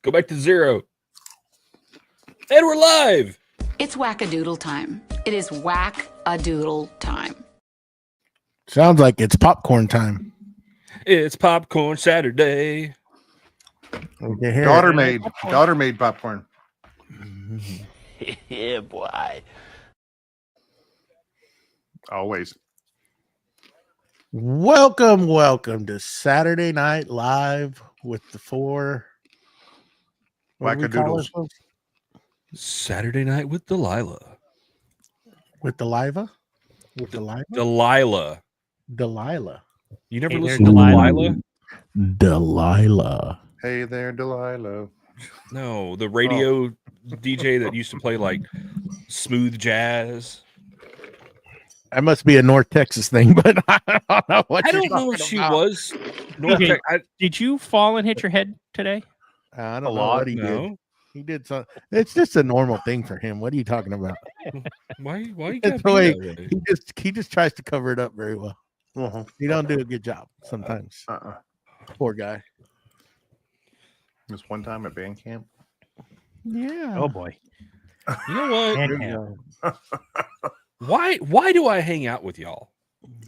Go back to 0. And we're live. It's whack-a-doodle time. It is whack-a-doodle time. Sounds like it's popcorn time. It's popcorn Saturday. Daughter made popcorn. Yeah, boy. Always. Welcome to Saturday Night Live with the four Wackadoodles. Saturday night with Delilah. With Delilah? With Delilah? Delilah. You never Hey there, listened to Delilah? Delilah. Hey there, Delilah. No, the radio DJ that used to play like smooth jazz. That must be a North Texas thing, but I don't know what I you're don't know if talking she about. was. North Okay. Tex- Did you fall and hit your head today? I don't A know lot, what he did. no. He did something. It's just a normal thing for him. What are you talking about? Why you It's gotta the be way that way? he just tries to cover it up very well. Uh-huh. He don't do a good job sometimes. Poor guy. This one time at band camp. Yeah. Oh boy. You know what? And There you go. Why do I hang out with y'all?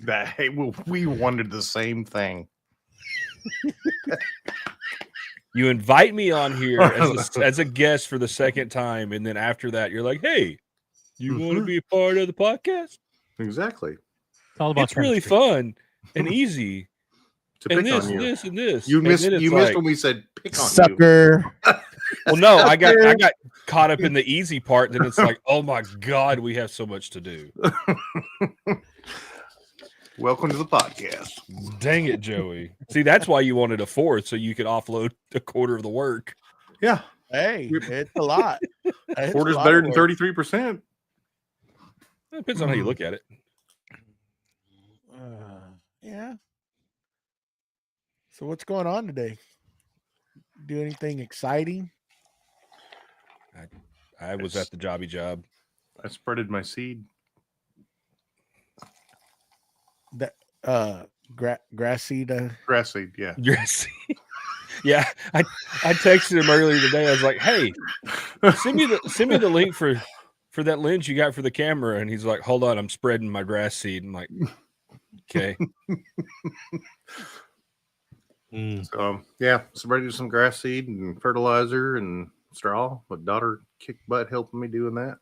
Hey, we wondered the same thing. You invite me on here as a guest for the second time, and then after that, you're like, "Hey, you want to be a part of the podcast? Exactly. It's all about It's really chemistry. fun and easy, To and pick this, on you. this, and this." You And missed then it's missed like, when we said pick on you. Sucker. Well, no, I got caught up in the easy part. Then it's like, oh my god, we have so much to do. Welcome to the podcast. Dang it, Joey. See, that's why you wanted a fourth, so you could offload a quarter of the work. Yeah. Hey, it's a lot. It's Quarter's a lot better of than work. 33%. It depends on how you look at it. Yeah. So what's going on today? Do anything exciting? I was at the jobby job. I spreaded my seed. That grass seed. Grass seed, yeah. Yes. Yeah, I texted him earlier today. I was like, "Hey, send me the link for that lens you got for the camera." And he's like, "Hold on, I'm spreading my grass seed." I'm like, "Okay." So, yeah, spreaded some grass seed and fertilizer and straw. My daughter kicked butt helping me doing that.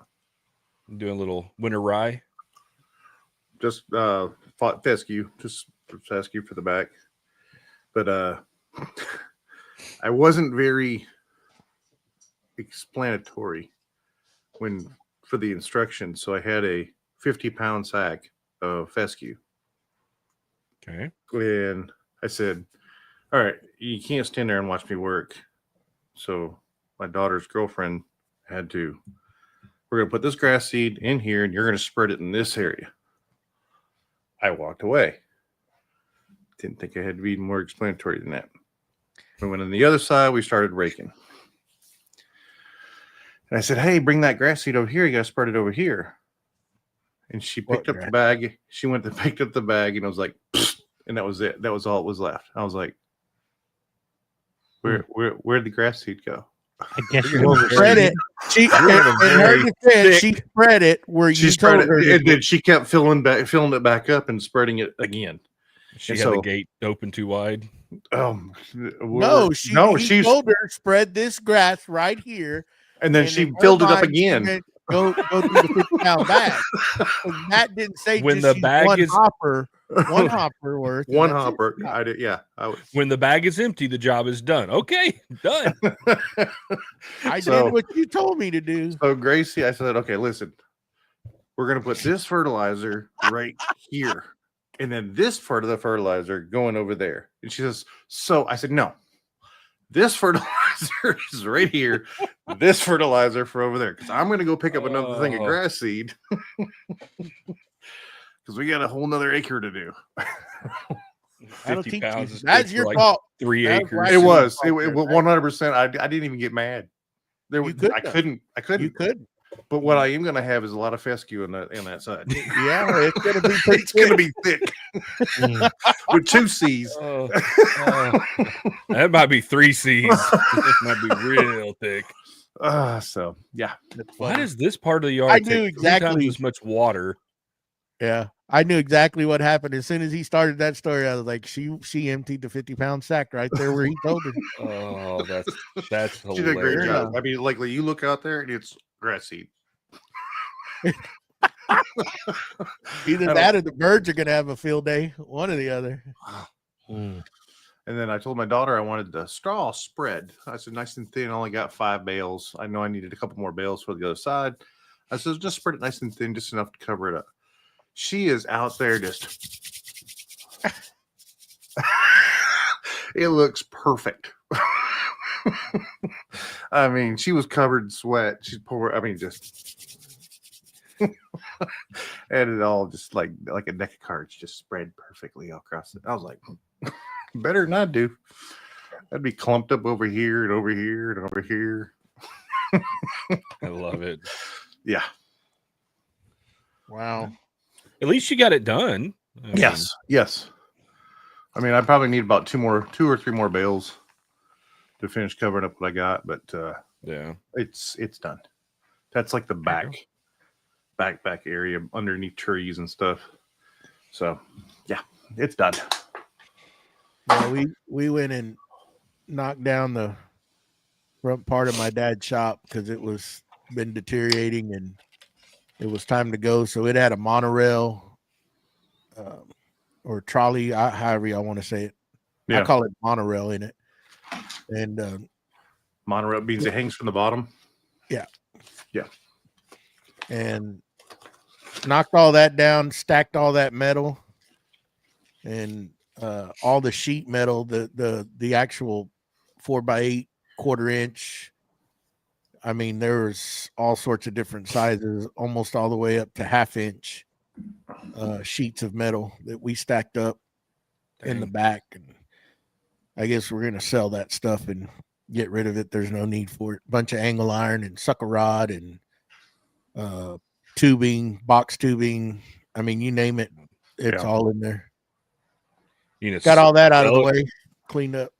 I'm doing a little winter rye. Just fought fescue, just fescue for the back. But I wasn't very explanatory for the instructions, so I had a 50-pound sack of fescue. Okay. And I said, all right, you can't stand there and watch me work. So my daughter's girlfriend we're going to put this grass seed in here and you're going to spread it in this area. I walked away. Didn't think I had to be more explanatory than that. We went on the other side. We started raking. And I said, hey, bring that grass seed over here. You got to spread it over here. And she picked up the bag. She went to pick up the bag and I was like, pfft, and that was it. That was all that was left. I was like, where'd the grass seed go? I guess You you spread it. She spread it where She you spread told her. it, and then she kept filling it back up and spreading it again. She And had the so- gate open too wide. No, she told her spread this grass right here, and then and she in her filled it up mind, she again. said, Go through the 50-pound bag. And that didn't say When just the use bag one is- hopper worth. and One that's it. hopper. Yeah. I did. Yeah. When the bag is empty, the job is done. Okay, done. I So- did what you told me to do. So Gracie, I said, okay, listen, we're going to put this fertilizer right here. And then this part of the fertilizer going over there. And she says, so I said, no, this fertilizer is right here. This fertilizer for over there. Because I'm going to go pick up another thing of grass seed. Because we got a whole nother acre to do. That'll 50 teach pounds you. is That's good for your like fault. 3 That's acres. right. It was. It It was was 100%. I didn't even get mad. You could, I though. couldn't. You could. But what I am going to have is a lot of fescue in that side. Yeah, it's gonna be It's going to be thick with 2 C's. That might be 3 C's. It might be real thick. So yeah. Why does this part of the yard I take knew 3 exactly. times as much water? Yeah, I knew exactly what happened as soon as he started that story. I was like, she emptied the 50-pound sack right there where he told her. Oh, that's She did a great hilarious. job. I mean, like you look out there and it's grass seed. Either that or the birds are gonna have a field day, one or the other. And then I told my daughter I wanted the straw spread. I said nice and thin. I only got 5 bales. I know I needed a couple more bales for the other side. I said just spread it nice and thin, just enough to cover it up. She is out there just. It looks perfect. I mean, she was covered in sweat. She's poor. I mean, just. And it all just like a deck of cards just spread perfectly across it. I was like, better than I do. I'd be clumped up over here and over here and over here. I love it. Yeah. Wow. At least you got it done. Yes. I mean, I probably need about 2 or 3 more bales to finish covering up what I got, but yeah, it's done. That's like the back area underneath trees and stuff. So yeah, it's done. Yeah, we went and knocked down the front part of my dad's shop because it was been deteriorating and it was time to go. So it had a monorail or trolley, however y'all want to say it. Yeah. I call it monorail in it. And monorail means it hangs from the bottom. Yeah. Yeah. And knocked all that down, stacked all that metal and all the sheet metal, the actual 4x8 1/4 inch. I mean, there was all sorts of different sizes, almost all the way up to 1/2 inch sheets of metal that we stacked up in the back. And I guess we're gonna sell that stuff and get rid of it. There's no need for it. Bunch of angle iron and sucker rod and tubing, box tubing. I mean, you name it, it's all in there. You know, got all that out of the way, cleaned up.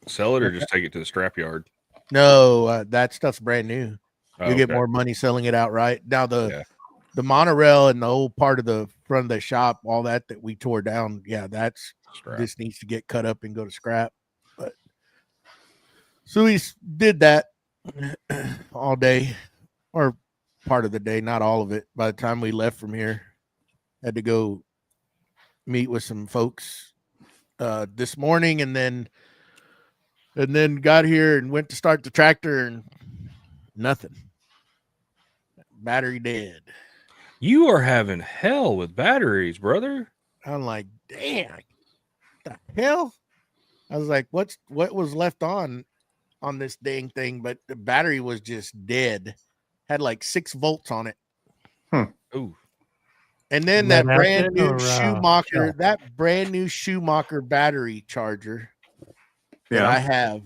Sell it or just take it to the scrap yard? No, that stuff's brand new. You get more money selling it outright. Now the monorail and the old part of the front of the shop, all that we tore down, that's scrap. This needs to get cut up and go to scrap. But so we did that all day, or part of the day, not all of it. By the time we left from here, had to go meet with some folks this morning, and then got here and went to start the tractor and nothing. Battery dead. You are having hell with batteries, brother. I'm like, damn, the hell? I was like, what was left on this dang thing? But the battery was just dead. Had like 6 volts on it. Ooh. And then that brand new Schumacher battery charger that I have,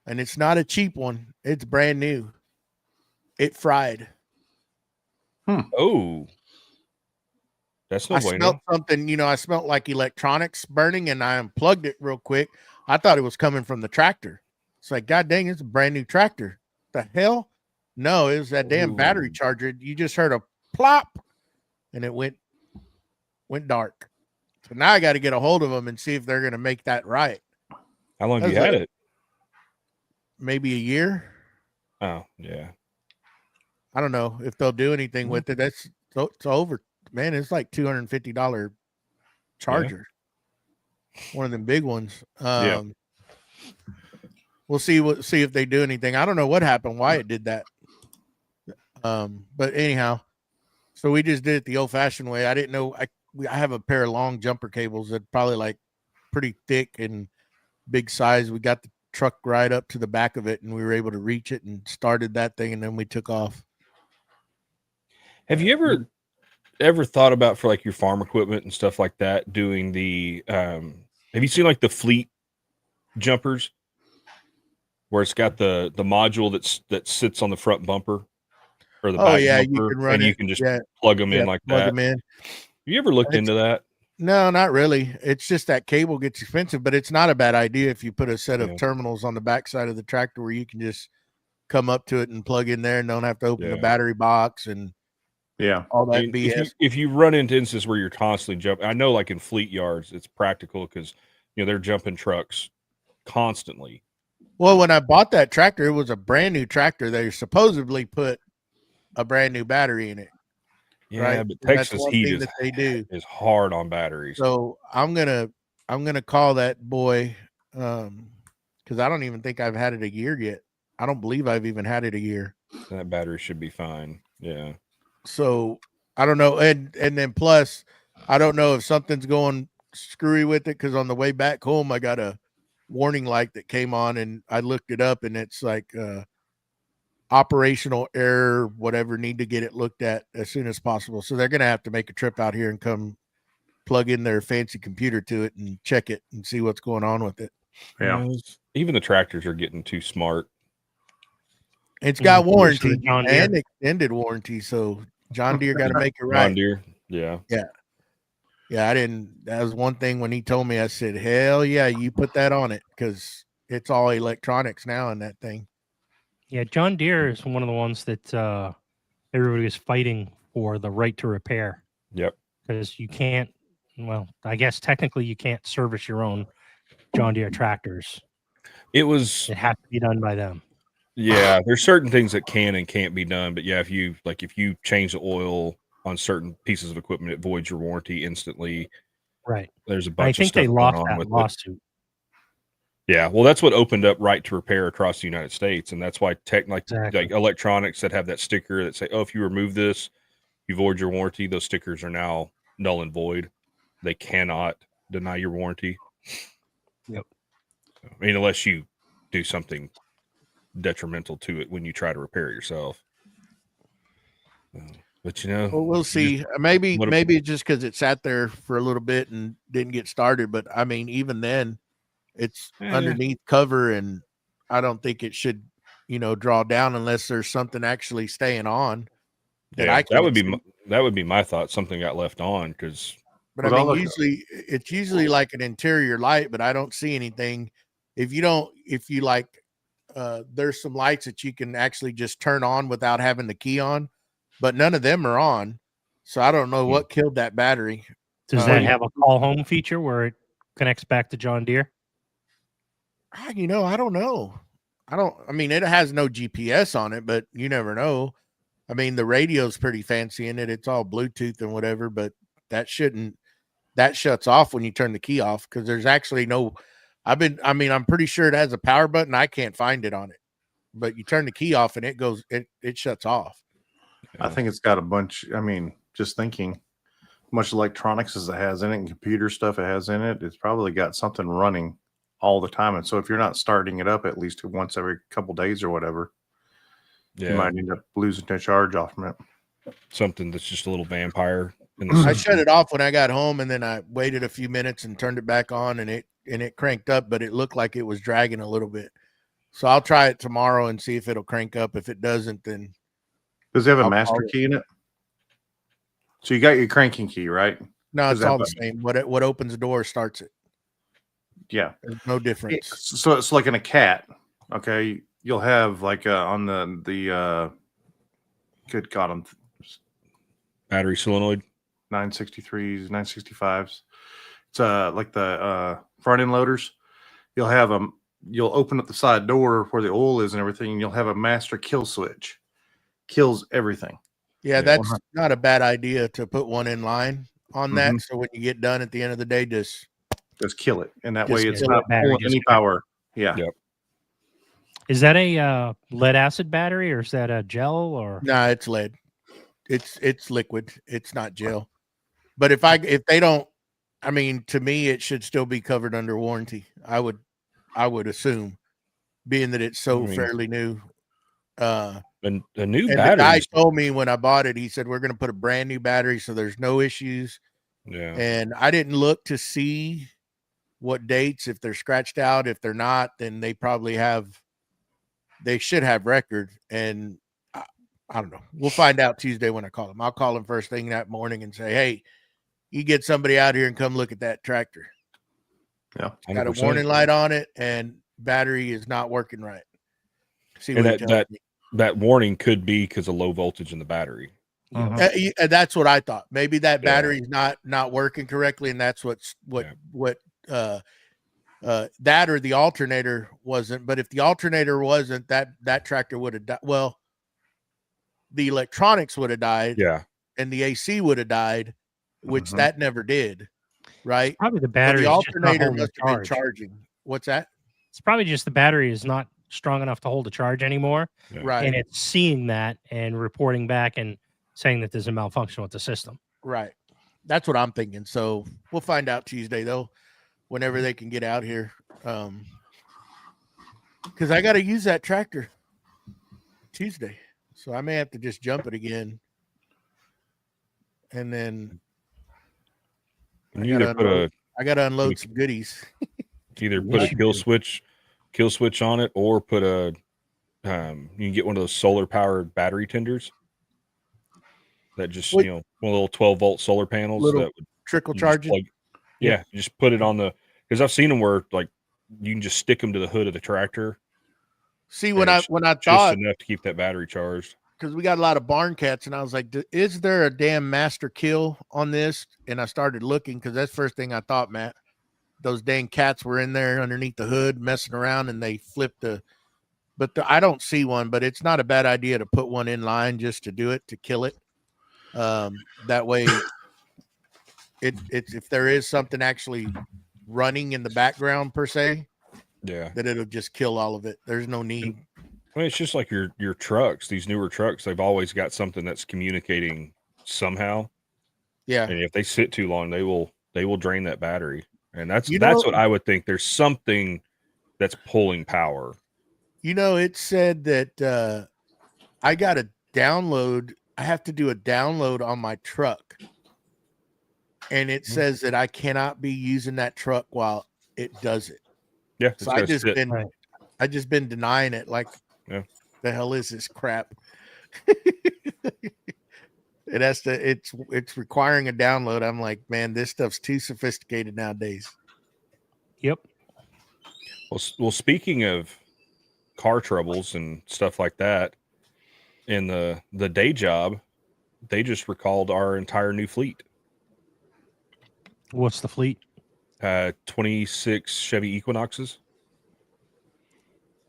and it's not a cheap one. It's brand new. It fried. Oh, that's no bueno. I smelled something, I smelled like electronics burning, and I unplugged it real quick. I thought it was coming from the tractor. It's like, God dang, it's a brand new tractor. The hell? No, it was that damn battery charger. You just heard a plop, and it went dark. So now I got to get a hold of them and see if they're going to make that right. How long have you had it? Maybe a year. Oh, yeah. I don't know if they'll do anything with it. It's over, man. It's like $250 charger. Yeah. One of them big ones. We'll see if they do anything. I don't know what happened, why it did that. But anyhow, so we just did it the old fashioned way. I didn't know. I have a pair of long jumper cables that probably like pretty thick and big size. We got the truck right up to the back of it, and we were able to reach it and started that thing, and then we took off. Have you ever thought about, for like your farm equipment and stuff like that, doing the have you seen like the fleet jumpers where it's got the module that sits on the front bumper? or the Oh back yeah, you bumper, can run and it. you can just Yeah, plug them in yeah, like plug that. them in. You ever looked into that? No, not really. It's just that cable gets expensive, but it's not a bad idea if you put a set of terminals on the backside of the tractor where you can just come up to it and plug in there and don't have to open the battery box and all that BS. If you run into instances where you're constantly jumping, I know like in fleet yards, it's practical because they're jumping trucks constantly. Well, when I bought that tractor, it was a brand new tractor. They supposedly put a brand new battery in it. Yeah, right? but And that's Texas one heat thing that they do. is hard on batteries. So I'm gonna call that boy because I don't even think I've had it a year yet. I don't believe I've even had it a year. That battery should be fine. Yeah. So I don't know, and then plus I don't know if something's going screwy with it because on the way back home I got a warning light that came on and I looked it up and it's like operational error, whatever, need to get it looked at as soon as possible. So they're gonna have to make a trip out here and come plug in their fancy computer to it and check it and see what's going on with it. Yeah. Even the tractors are getting too smart. It's got warranty John Deere. and extended warranty, so John Deere got to make it right. John Deere, yeah. I didn't. That was one thing when he told me. I said, "Hell yeah, you put that on it because it's all electronics now in that thing." Yeah, John Deere is one of the ones that everybody is fighting for the right to repair. Yep. Because you can't. Well, I guess technically you can't service your own John Deere tractors. It has to be done by them. Yeah, there's certain things that can and can't be done, but yeah, if you change the oil on certain pieces of equipment, it voids your warranty instantly. Right. There's a bunch I of think stuff they lost going on that with lawsuit. Yeah, well, that's what opened up right to repair across the United States, and that's why Exactly. like electronics that have that sticker that say, "Oh, if you remove this, you void your warranty." Those stickers are now null and void. They cannot deny your warranty. Yep. I mean, unless you do something detrimental to it when you try to repair it yourself. But well, we'll see. Maybe just because it sat there for a little bit and didn't get started. But I mean, even then, it's underneath cover, and I don't think it should, draw down unless there's something actually staying on. That would be my thought. Something got left on because. But I mean, it's usually like an interior light, but I don't see anything. If you like, there's some lights that you can actually just turn on without having the key on, but none of them are on. So I don't know what killed that battery. Does that have a call home feature where it connects back to John Deere? I don't know. I mean, it has no GPS on it, but you never know. I mean, the radio's pretty fancy in it. It's all Bluetooth and whatever, but that shuts off when you turn the key off because there's actually no. I'm pretty sure it has a power button. I can't find it on it, but you turn the key off and it shuts off. I think it's got a bunch. I mean, just thinking, much electronics as it has in it and computer stuff it has in it, it's probably got something running all the time. And so if you're not starting it up at least once every couple days or whatever, you might end up losing the charge off from it. Something that's just a little vampire. I shut it off when I got home, and then I waited a few minutes and turned it back on, and it cranked up, but it looked like it was dragging a little bit. So I'll try it tomorrow and see if it'll crank up. If it doesn't, then does it have a master key in it? So you got your cranking key, right? No, it's all the same. What opens the door starts it. Yeah, there's no difference. So it's like in a cat. Okay, you'll have like on the good God, battery solenoid 963s, 965s. It's like the front end loaders. You'll have them. You'll open up the side door where the oil is and everything, and you'll have a master kill switch. Kills everything. Yeah, that's not a bad idea to put one in line on that. So when you get done at the end of the day, just kill it, and that way it's not pulling any power. Yeah. Yep. Is that a lead acid battery or is that a gel or? No, it's lead. It's liquid. It's not gel. But if they don't, I mean, to me, it should still be covered under warranty. I would assume, being that it's fairly new. A new and battery. The guy told me when I bought it, he said, we're going to put a brand new battery, so there's no issues. Yeah. And I didn't look to see what dates, if they're scratched out. If they're not, then they should have record. And I don't know. We'll find out Tuesday when I call him. I'll call him first thing that morning and say, hey, you get somebody out here and come look at that tractor. Yeah. 100%. Got a warning light on it and battery is not working right. See And what that warning could be because of low voltage in the battery. That's what I thought. Maybe that battery's not working correctly, and that's what that or the alternator wasn't. But if the alternator wasn't, that tractor would have died. Well, the electronics would have died, and the AC would have died, which that never did. Right? Probably the battery. The alternator must have been charging. What's that? It's probably just the battery is not strong enough to hold a charge anymore. Right. And it's seeing that and reporting back and saying that there's a malfunction with the system. Right. That's what I'm thinking. So we'll find out Tuesday though, whenever they can get out here. Because I got to use that tractor Tuesday. So I may have to just jump it again. And then I got to unload some goodies. Either put a kill switch on it, or put a you can get one of those solar powered battery tenders that just one of the little 12-volt solar panels that would trickle charging. Just put it on because I've seen them where like you can just stick them to the hood of the tractor. See, when I thought just enough to keep that battery charged, because we got a lot of barn cats, and I was like, is there a damn master kill on this? And I started looking because that's the first thing I thought, Matt. Those dang cats were in there underneath the hood messing around, and they flipped I don't see one, but it's not a bad idea to put one in line just to do it, to kill it. That way it's if there is something actually running in the background per se, that it'll just kill all of it. There's no need. I mean, it's just like your trucks, these newer trucks, they've always got something that's communicating somehow. Yeah. And if they sit too long, they will drain that battery. And that's what I would think. There's something that's pulling power. It said that I got a download. I have to do a download on my truck. And it says that I cannot be using that truck while it does it. Yeah. So I just been denying it. Like, the hell is this crap? It's requiring a download. I'm like, man, this stuff's too sophisticated nowadays. Yep. Well, speaking of car troubles and stuff like that, in the day job, they just recalled our entire new fleet. What's the fleet? 26 Chevy Equinoxes.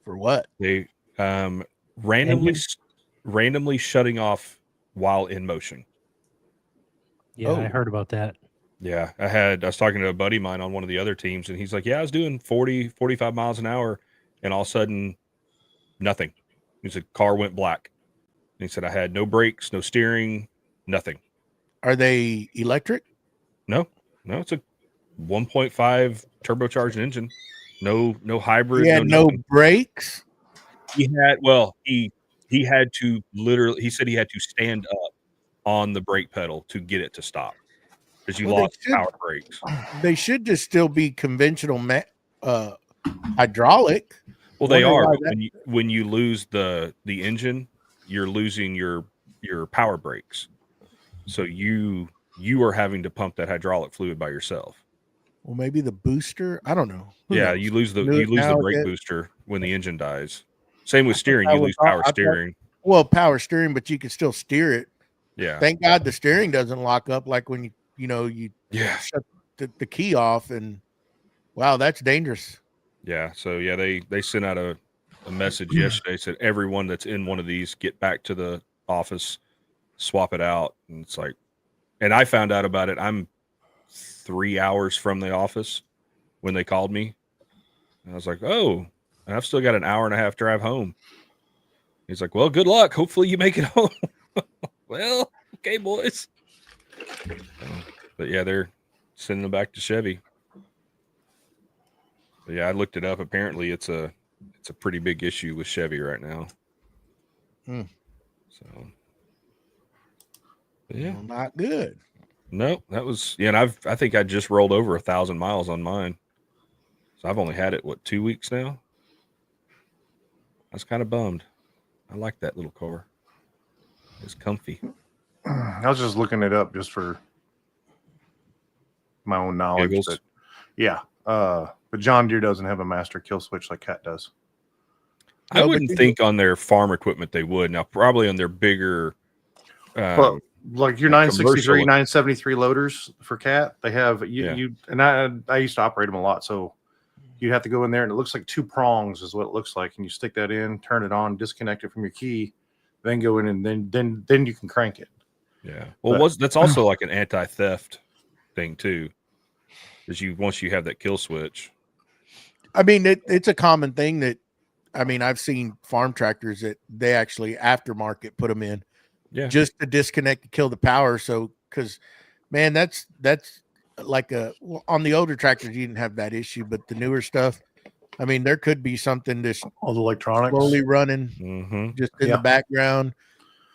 For what? They randomly shutting off while in motion. Yeah, I heard about that. Yeah, I was talking to a buddy of mine on one of the other teams, and he's like, yeah, I was doing 40, 45 miles an hour, and all of a sudden, nothing. He said, car went black. And he said, I had no brakes, no steering, nothing. Are they electric? No, it's a 1.5 turbocharged engine. No hybrid. He had no brakes? He had to literally, he said he had to stand up on the brake pedal to get it to stop because you lost power brakes. They should just still be conventional hydraulic. Well, they are. When you lose the engine, you're losing your power brakes. So you are having to pump that hydraulic fluid by yourself. Well, maybe the booster. I don't know. Yeah, you lose the brake booster when the engine dies. Same with steering. You lose power steering. Well, power steering, but you can still steer it. Yeah. Thank God the steering doesn't lock up like when you shut the key off, and wow, that's dangerous. Yeah. So yeah, they sent out a message yesterday, said everyone that's in one of these get back to the office, swap it out. And it's like, and I found out about it. I'm 3 hours from the office when they called me. And I was like, oh, and I've still got an hour and a half drive home. He's like, well, good luck. Hopefully you make it home. Well, okay, boys. But yeah, they're sending them back to Chevy. But yeah, I looked it up. Apparently it's a pretty big issue with Chevy right now. So yeah, well, not good. No, that was and I think I just rolled over 1,000 miles on mine. So I've only had it 2 weeks now. I was kind of bummed. I like that little car. It's comfy. I was just looking it up just for my own knowledge, Giggles. but yeah. But John Deere doesn't have a master kill switch like Cat does. I wouldn't think on their farm equipment they would. Now, probably on their bigger, Well, like your 963, commercial- 973 loaders for Cat, they have you and I used to operate them a lot, so you have to go in there and it looks like 2 prongs is what it looks like, and you stick that in, turn it on, disconnect it from your key, then go in and then you can crank it. Yeah. Well, that's also like an anti-theft thing too. Is once you have that kill switch. I mean, it's a common thing that, I mean, I've seen farm tractors that they actually aftermarket put them in, just to disconnect and kill the power. So, because man, that's like on the older tractors you didn't have that issue, but the newer stuff, I mean, there could be something just all the electronics slowly running just in the background.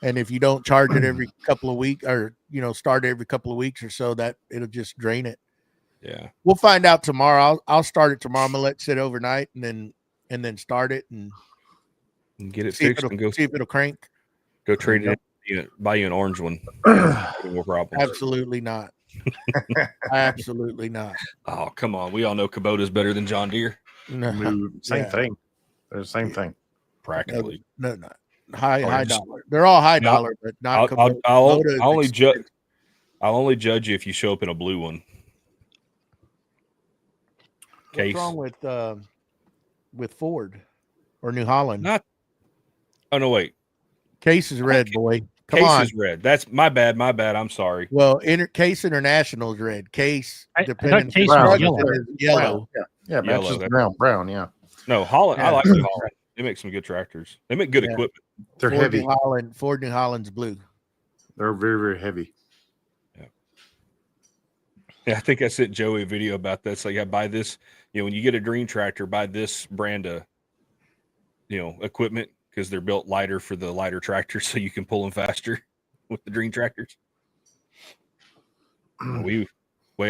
And if you don't charge it every couple of weeks, or start every couple of weeks or so, that it'll just drain it. Yeah, we'll find out tomorrow. I'll start it tomorrow. I'm gonna let it sit overnight and then start it and get it fixed and go see if it'll crank. Go trade it in, buy you an orange one. No problems. Absolutely not. Absolutely not. Oh, come on. We all know Kubota's better than John Deere. No, same thing. They're the same thing. Practically. No. High dollar. They're all high dollar, but not Kubota. I'll only judge you if you show up in a blue one. What's wrong with Ford or New Holland? Oh no, wait. Case is red, boy. Come Case on. is red. That's my bad. I'm sorry. Well, Case International is red. Case depending Case on yellow. Yeah, matches brown. Yeah. No, Holland. I like New Holland. They make some good tractors. They make good equipment. They're heavy. Ford New Holland's blue. They're very, very heavy. Yeah, I think I sent Joey a video about that. It's like, I buy this, when you get a green tractor, buy this brand of, equipment, because they're built lighter for the lighter tractors, so you can pull them faster with the green tractors. Way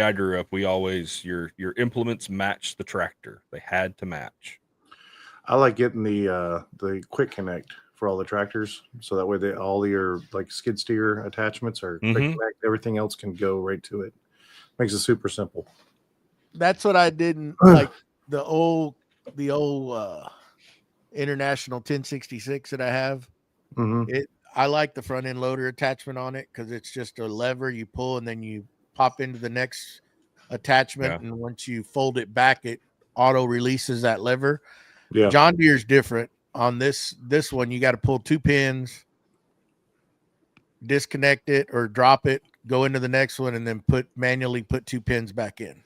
I grew up, we always, your implements match the tractor. They had to match. I like getting the quick connect for all the tractors, so that way all your like skid steer attachments are quick connect. Everything else can go right to it. Makes it super simple. That's what I didn't like. The old International 1066 that I have. I like the front end loader attachment on it because it's just a lever you pull and then you pop into the next attachment, and once you fold it back, it auto releases that lever. Yeah. John Deere's different. On this one, you got to pull 2 pins, disconnect it or drop it, go into the next one, and then manually put 2 pins back in.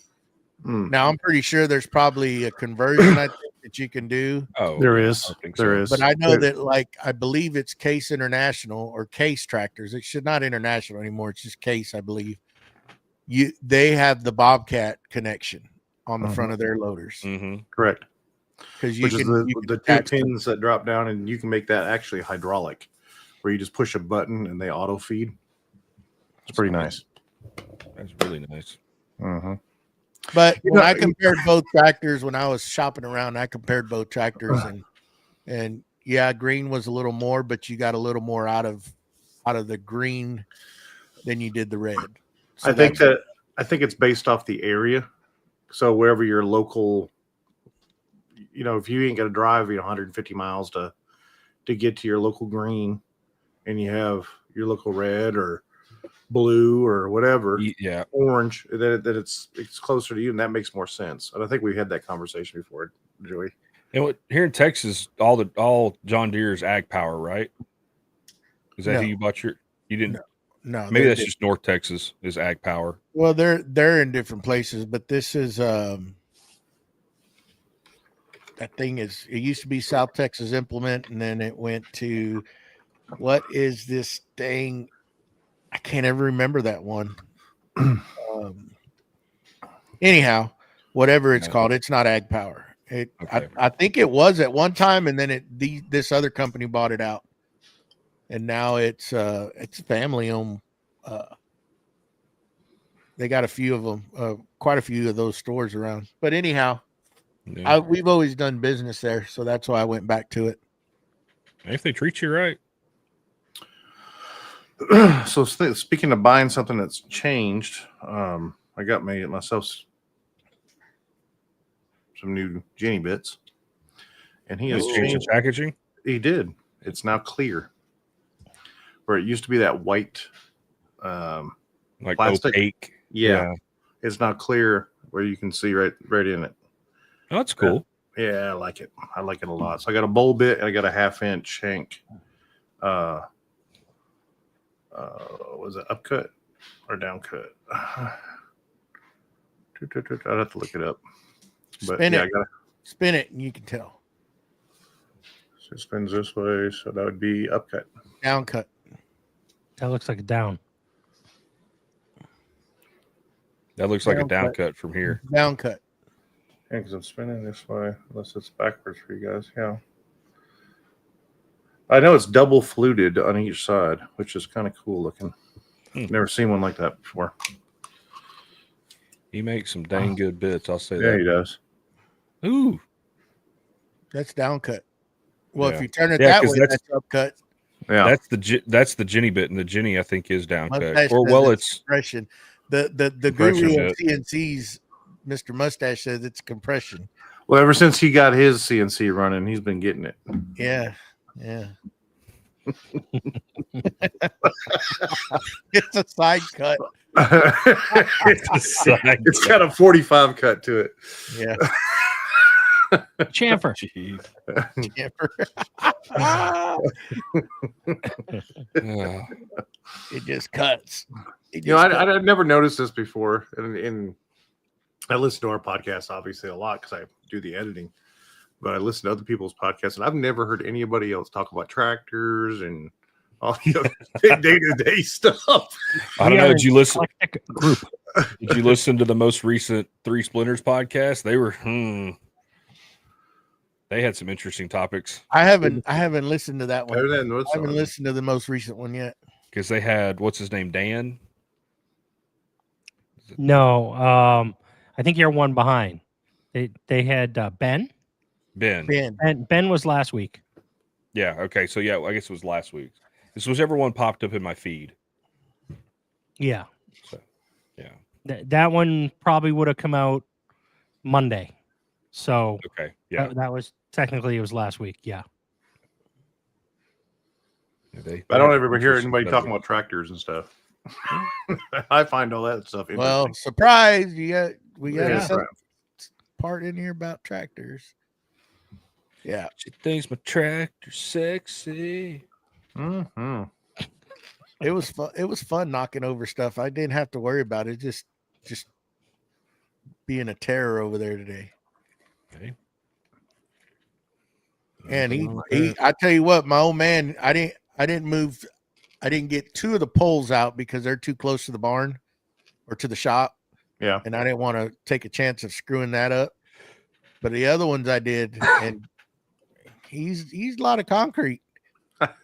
Now I'm pretty sure there's probably a conversion I think that you can do. Oh, there is. But I know that I believe it's Case International or Case Tractors. It should not International anymore. It's just Case, I believe. They have the Bobcat connection on the front of their loaders. Correct. Because you can the 2 pins that drop down, and you can make that actually hydraulic, where you just push a button and they auto feed. It's pretty nice. That's really nice. But when I compared both tractors, when I was shopping around, I compared both tractors, and yeah, green was a little more, but you got a little more out of the green than you did the red. So I think it's based off the area. So wherever your local, if you ain't got to drive 150 miles to get to your local green, and you have your local red or blue or whatever, orange, that it's closer to you, and that makes more sense. And I think we had that conversation before, Joey. And here in Texas, all John Deere's Ag Power, right? Is that who you bought you didn't? No, maybe that's just North Texas is Ag Power. Well, they're in different places, but this is that thing is, it used to be South Texas Implement, and then it went to, what is this thing? I can't ever remember that one. Anyhow, whatever it's called, it's not Ag Power. I think it was at one time, and then this other company bought it out, and now it's family owned. They got a few of them, quite a few of those stores around. But anyhow, we've always done business there, so that's why I went back to it. If they treat you right. So speaking of buying something that's changed, I got myself some new Jenny bits, and he has changed the packaging. He did. It's now clear, where it used to be that white, like plastic. Opaque. Yeah, it's now clear where you can see right in it. Oh, that's cool. Yeah, I like it. I like it a lot. So I got a bowl bit and I got a 1/2 inch shank. Was it upcut or downcut? I'd have to look it up. But Spin yeah, it. I gotta spin it, and you can tell. So it spins this way, so that would be upcut. Down cut. That looks like a down. That looks like a down cut from here. Down cut. Yeah, because I'm spinning this way, unless it's backwards for you guys. Yeah. I know it's double fluted on each side, which is kind of cool looking. Never seen one like that before. He makes some dang good bits, I'll say Yeah, that. he does. Ooh. That's down cut. Well, Yeah. if you turn it Yeah, that 'cause way, that's up cut. Yeah. That's the Jenny bit, and the Jenny I think is down cut. Mustache Or says well, it's compression. The compression guru of bit. CNCs, Mr. Mustache, says it's compression. Well, ever since he got his CNC running, he's been getting it. Yeah. Yeah. It's a side cut. It's got a 45 cut to it. Yeah. Chamfer. Jeez. It just cuts. I'd never noticed this before, and I listen to our podcast obviously a lot because I do the editing, but I listen to other people's podcasts, and I've never heard anybody else talk about tractors and all the other day-to-day stuff. I don't know. Did you listen? Group. Did you listen to the most recent Three Splinters podcast? They were they had some interesting topics. I haven't listened to that one. Better than what's I haven't on. listened to the most recent one yet. Because they had what's his name, Dan? No, I think you're one behind. They had Ben. Ben was last week. Yeah. Okay. So yeah, I guess it was last week. This was everyone popped up in my feed. Yeah. So yeah. That one probably would have come out Monday. So okay. Yeah. That was technically it was last week. Yeah. I don't ever hear anybody talking about tractors and stuff. I find all that stuff interesting. Well, surprise! We got Yeah. a part in here about tractors. Yeah. She thinks my tractor's sexy. Mm-hmm. It was fun. It was fun knocking over stuff. I didn't have to worry about it. Just being a terror over there today. Okay. And he I tell you what, my old man, I didn't get two of the poles out because they're too close to the barn or to the shop. Yeah. And I didn't want to take a chance of screwing that up. But the other ones I did, and he's a lot of concrete.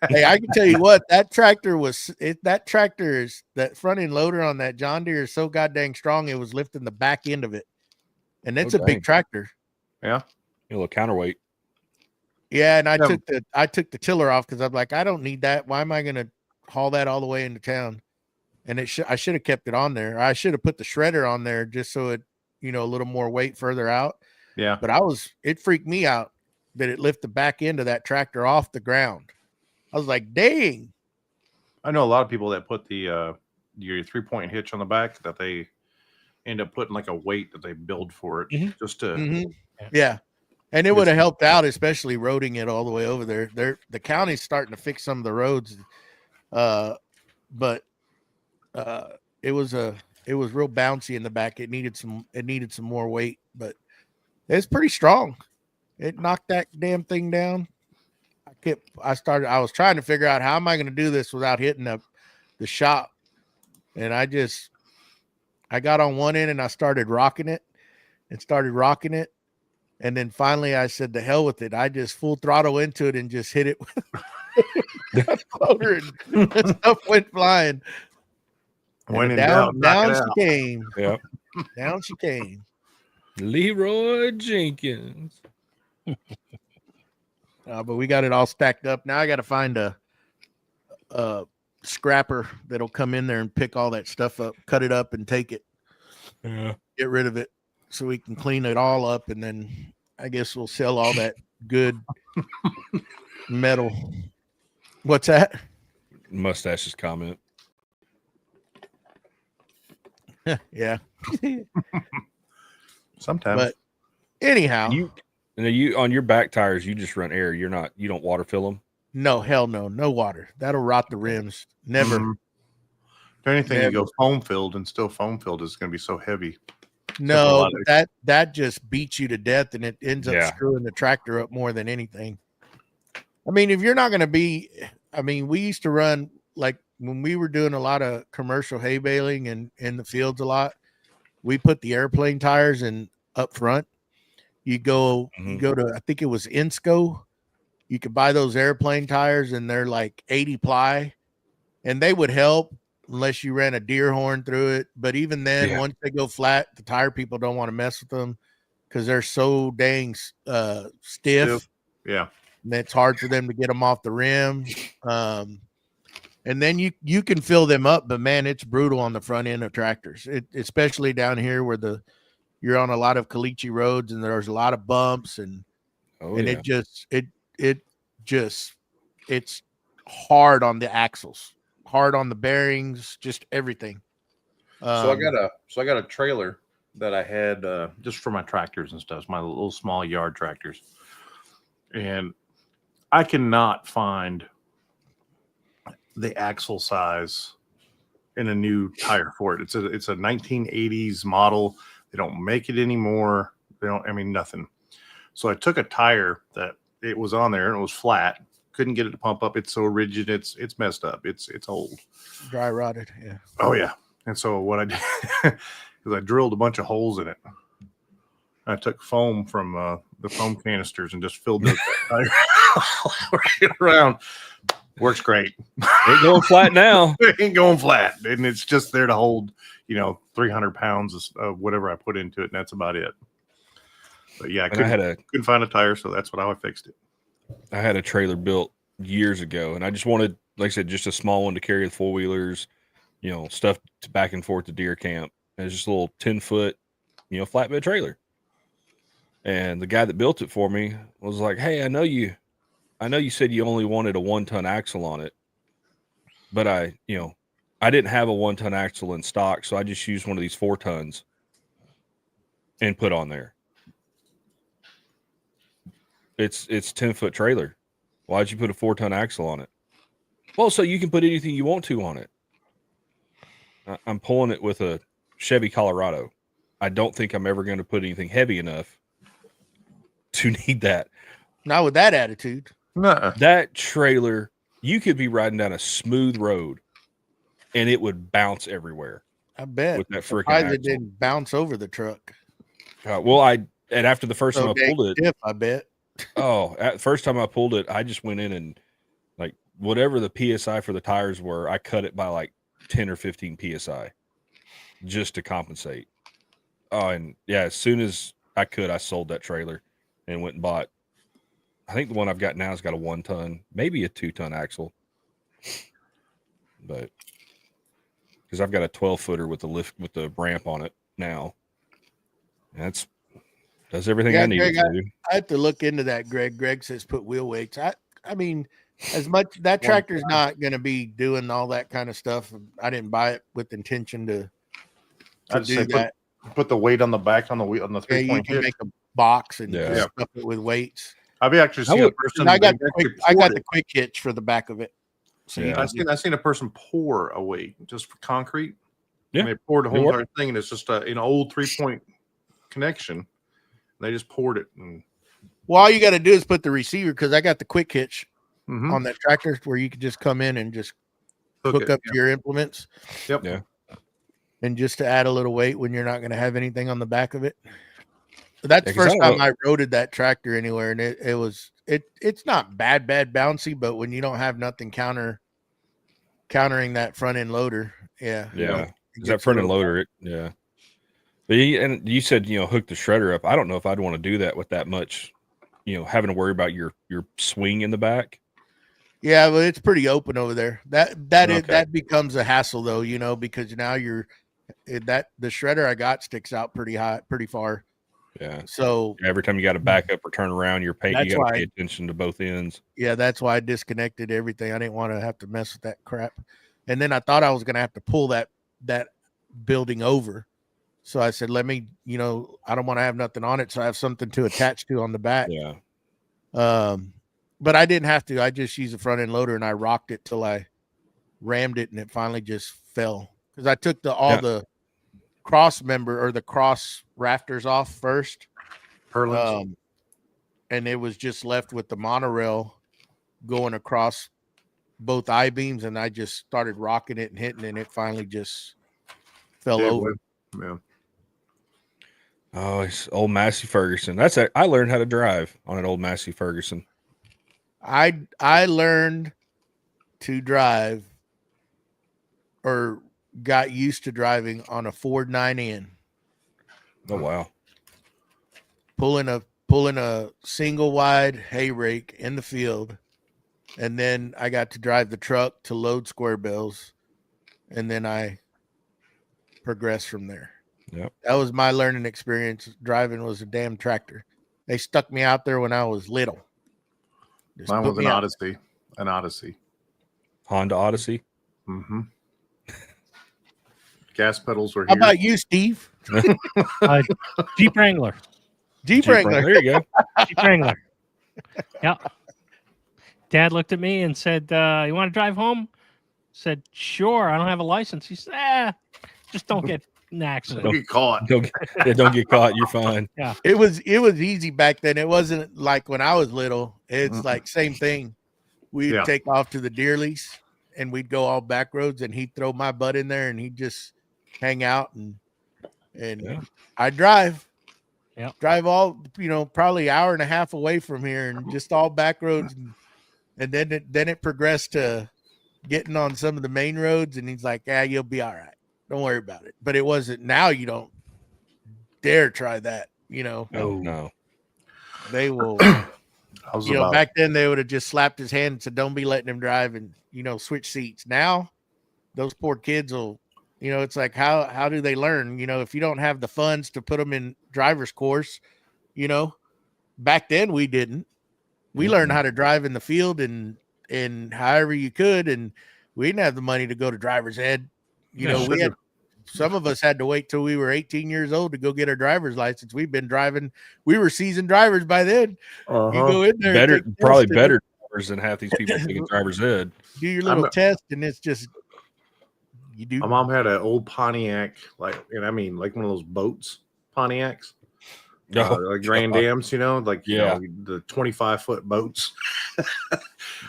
Hey, I can tell you what, that front end loader on that John Deere is so goddamn strong, it was lifting the back end of it. And it's a big tractor. Yeah. A little counterweight. Yeah, and I took the tiller off because I'm like, I don't need that. Why am I gonna haul that all the way into town? And I should have kept it on there. I should have put the shredder on there just so it, a little more weight further out. Yeah. But it freaked me out that it lifted the back end of that tractor off the ground. I was like, dang. I know a lot of people that put the your 3-point hitch on the back that they end up putting like a weight that they build for it just to yeah. And it would have helped out, especially roading it all the way over there. The county's starting to fix some of the roads, but it was real bouncy in the back. It needed some more weight, but it's pretty strong. It knocked that damn thing down. I was trying to figure out how am I going to do this without hitting the shop, and I got on one end and I started rocking it. And then finally I said, to hell with it. I just full throttle into it and just hit it with the motor and stuff went flying. Down she came. Yep. Down she came. Leroy Jenkins. But we got it all stacked up. Now I got to find a scrapper that'll come in there and pick all that stuff up, cut it up, and take it. Yeah. Get rid of it so we can clean it all up, and then I guess we'll sell all that good metal. What's that? Mustache's comment. Yeah. Sometimes. But anyhow, you on your back tires, you just run air. You don't water fill them. No, hell no, no water. That'll rot the rims. Never. Mm-hmm. If anything, you go foam filled, and still foam filled is going to be so heavy. No, that just beats you to death, and it ends up screwing the tractor up more than anything. I mean, if you're not going to be, I mean, we used to run, like when we were doing a lot of commercial hay baling and in the fields a lot, we put the airplane tires in up front. You go to, I think it was Insco. You could buy those airplane tires, and they're like 80 ply, and they would help unless you ran a deer horn through it. But even then, once they go flat, the tire people don't want to mess with them because they're so dang stiff. Yeah. And it's hard for them to get them off the rim. And then you can fill them up, but man, it's brutal on the front end of tractors, especially down here where you're on a lot of caliche roads and there's a lot of bumps it's hard on the axles, hard on the bearings, just everything. So I got a trailer that I had just for my tractors and stuff, my little small yard tractors, and I cannot find the axle size in a new tire for it. It's a 1980s model. They don't make it anymore. Nothing. So I took a tire that it was on there and it was flat. Couldn't get it to pump up. It's so rigid. It's messed up. It's old. Dry rotted. Yeah. Oh yeah. And so what I did is I drilled a bunch of holes in it. I took foam from the foam canisters and just filled those tire right around. Works great. Ain't going flat now. It ain't going flat, and it's just there to hold, 300 pounds of whatever I put into it, and that's about it. But yeah, I couldn't find a tire, so that's how I fixed it. I had a trailer built years ago, and I just wanted, like I said, just a small one to carry the 4-wheelers, stuff back and forth to deer camp. And it's just a little 10-foot, flatbed trailer. And the guy that built it for me was like, "Hey, I know you said you only wanted a 1-ton axle on it, but I didn't have a 1-ton axle in stock, so I just used one of these 4 tons and put on there. It's 10-foot trailer. Why'd you put a 4-ton axle on it? Well, so you can put anything you want to on it. I'm pulling it with a Chevy Colorado. I don't think I'm ever going to put anything heavy enough to need that. Not with that attitude. Nuh-uh. That trailer, you could be riding down a smooth road and it would bounce everywhere. I bet. With that freaking axle. It didn't bounce over the truck. And after the first time I pulled it, I bet. At the first time I pulled it, I just went in and like whatever the PSI for the tires were, I cut it by like 10 or 15 PSI just to compensate. Oh, and yeah, as soon as I could, I sold that trailer and went and bought. I think the one I've got now has got a 1-ton, maybe a 2-ton axle, but because I've got a 12-footer with the lift with the ramp on it now. And does everything I need Greg, to do. I have to look into that, Greg. Greg says put wheel weights. I mean, as much that tractor's not going to be doing all that kind of stuff. I didn't buy it with intention to do that. Put the weight on the back on the wheel on the 3-point you can make a box and Yeah. stuff it with weights. I've actually seen a person. I got the quick hitch for the back of it. So Yeah. I've seen a person pour a weight just for concrete. Yeah. And they poured the whole entire thing, and it's just an old 3-point connection. They just poured it. And well, all you got to do is put the receiver, because I got the quick hitch on that tractor where you can just come in and just hook up to your implements. Yep. Yeah. And just to add a little weight when you're not going to have anything on the back of it. But that's the first time I roaded that tractor anywhere, and it's not bad bouncy, but when you don't have nothing countering that front end loader, that front end loader, But you said hook the shredder up. I don't know if I'd want to do that with that much, having to worry about your swing in the back. Yeah, but it's pretty open over there. That becomes a hassle though, because now the shredder I got sticks out pretty far. Yeah. So every time you got to back up or turn around, you got to pay attention to both ends. Yeah, that's why I disconnected everything. I didn't want to have to mess with that crap. And then I thought I was going to have to pull that building over. So I said, let me, I don't want to have nothing on it. So I have something to attach to on the back. Yeah. But I didn't have to. I just used a front end loader and I rocked it till I rammed it and it finally just fell. Because I took the cross member or the cross rafters off first. Purlins. And it was just left with the monorail going across both I-beams, and I just started rocking it and hitting it, and it finally just fell over. Yeah. Oh, it's old Massey Ferguson. I learned how to drive on an old Massey Ferguson. I learned to drive or got used to driving on a Ford 9N. Oh wow. Pulling a single wide hay rake in the field, and then I got to drive the truck to load square bills, and then I progressed from there. Yep. That was my learning experience. Driving was a damn tractor. They stuck me out there when I was little. Mine was an Odyssey. An Odyssey. Honda Odyssey. Mm-hmm. Gas pedals were How here. about you, Steve? Jeep Wrangler. Jeep Wrangler. There you go. Jeep Wrangler. Yeah. Dad looked at me and said, you want to drive home? Said, sure. I don't have a license. He said, just don't get in an accident. Don't get caught. Don't get caught. You're fine. Yeah. It was easy back then. It wasn't like when I was little. It's like same thing. We'd take off to the deer lease and we'd go all back roads and he'd throw my butt in there and he'd just hang out and I'd drive. Yeah. Drive all, probably an hour and a half away from here and just all back roads. And then it progressed to getting on some of the main roads. And he's like, yeah, you'll be all right. Don't worry about it. But it wasn't. Now you don't dare try that, No. They will, Back back then they would have just slapped his hand and said, don't be letting him drive and, switch seats. Now those poor kids will, it's like, how do they learn? If you don't have the funds to put them in driver's course, back then we didn't. We learned how to drive in the field and however you could. And we didn't have the money to go to driver's ed. Some of us had to wait till we were 18 years old to go get our driver's license. We've been driving. We were seasoned drivers by then. You go in there, probably better drivers than half these people taking driver's ed. Do your little test, and it's just you do. My mom had an old Pontiac, like one of those boats, Pontiacs, like Grand Dams, the 25-foot boats.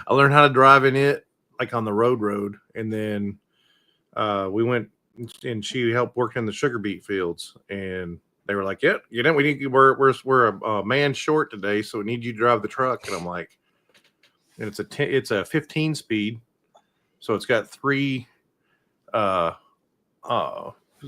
I learned how to drive in it, like on the road, and then we went and she helped work in the sugar beet fields, and they were like, we're a man short today, so we need you to drive the truck. And I'm like, and it's a 15 speed, so it's got 3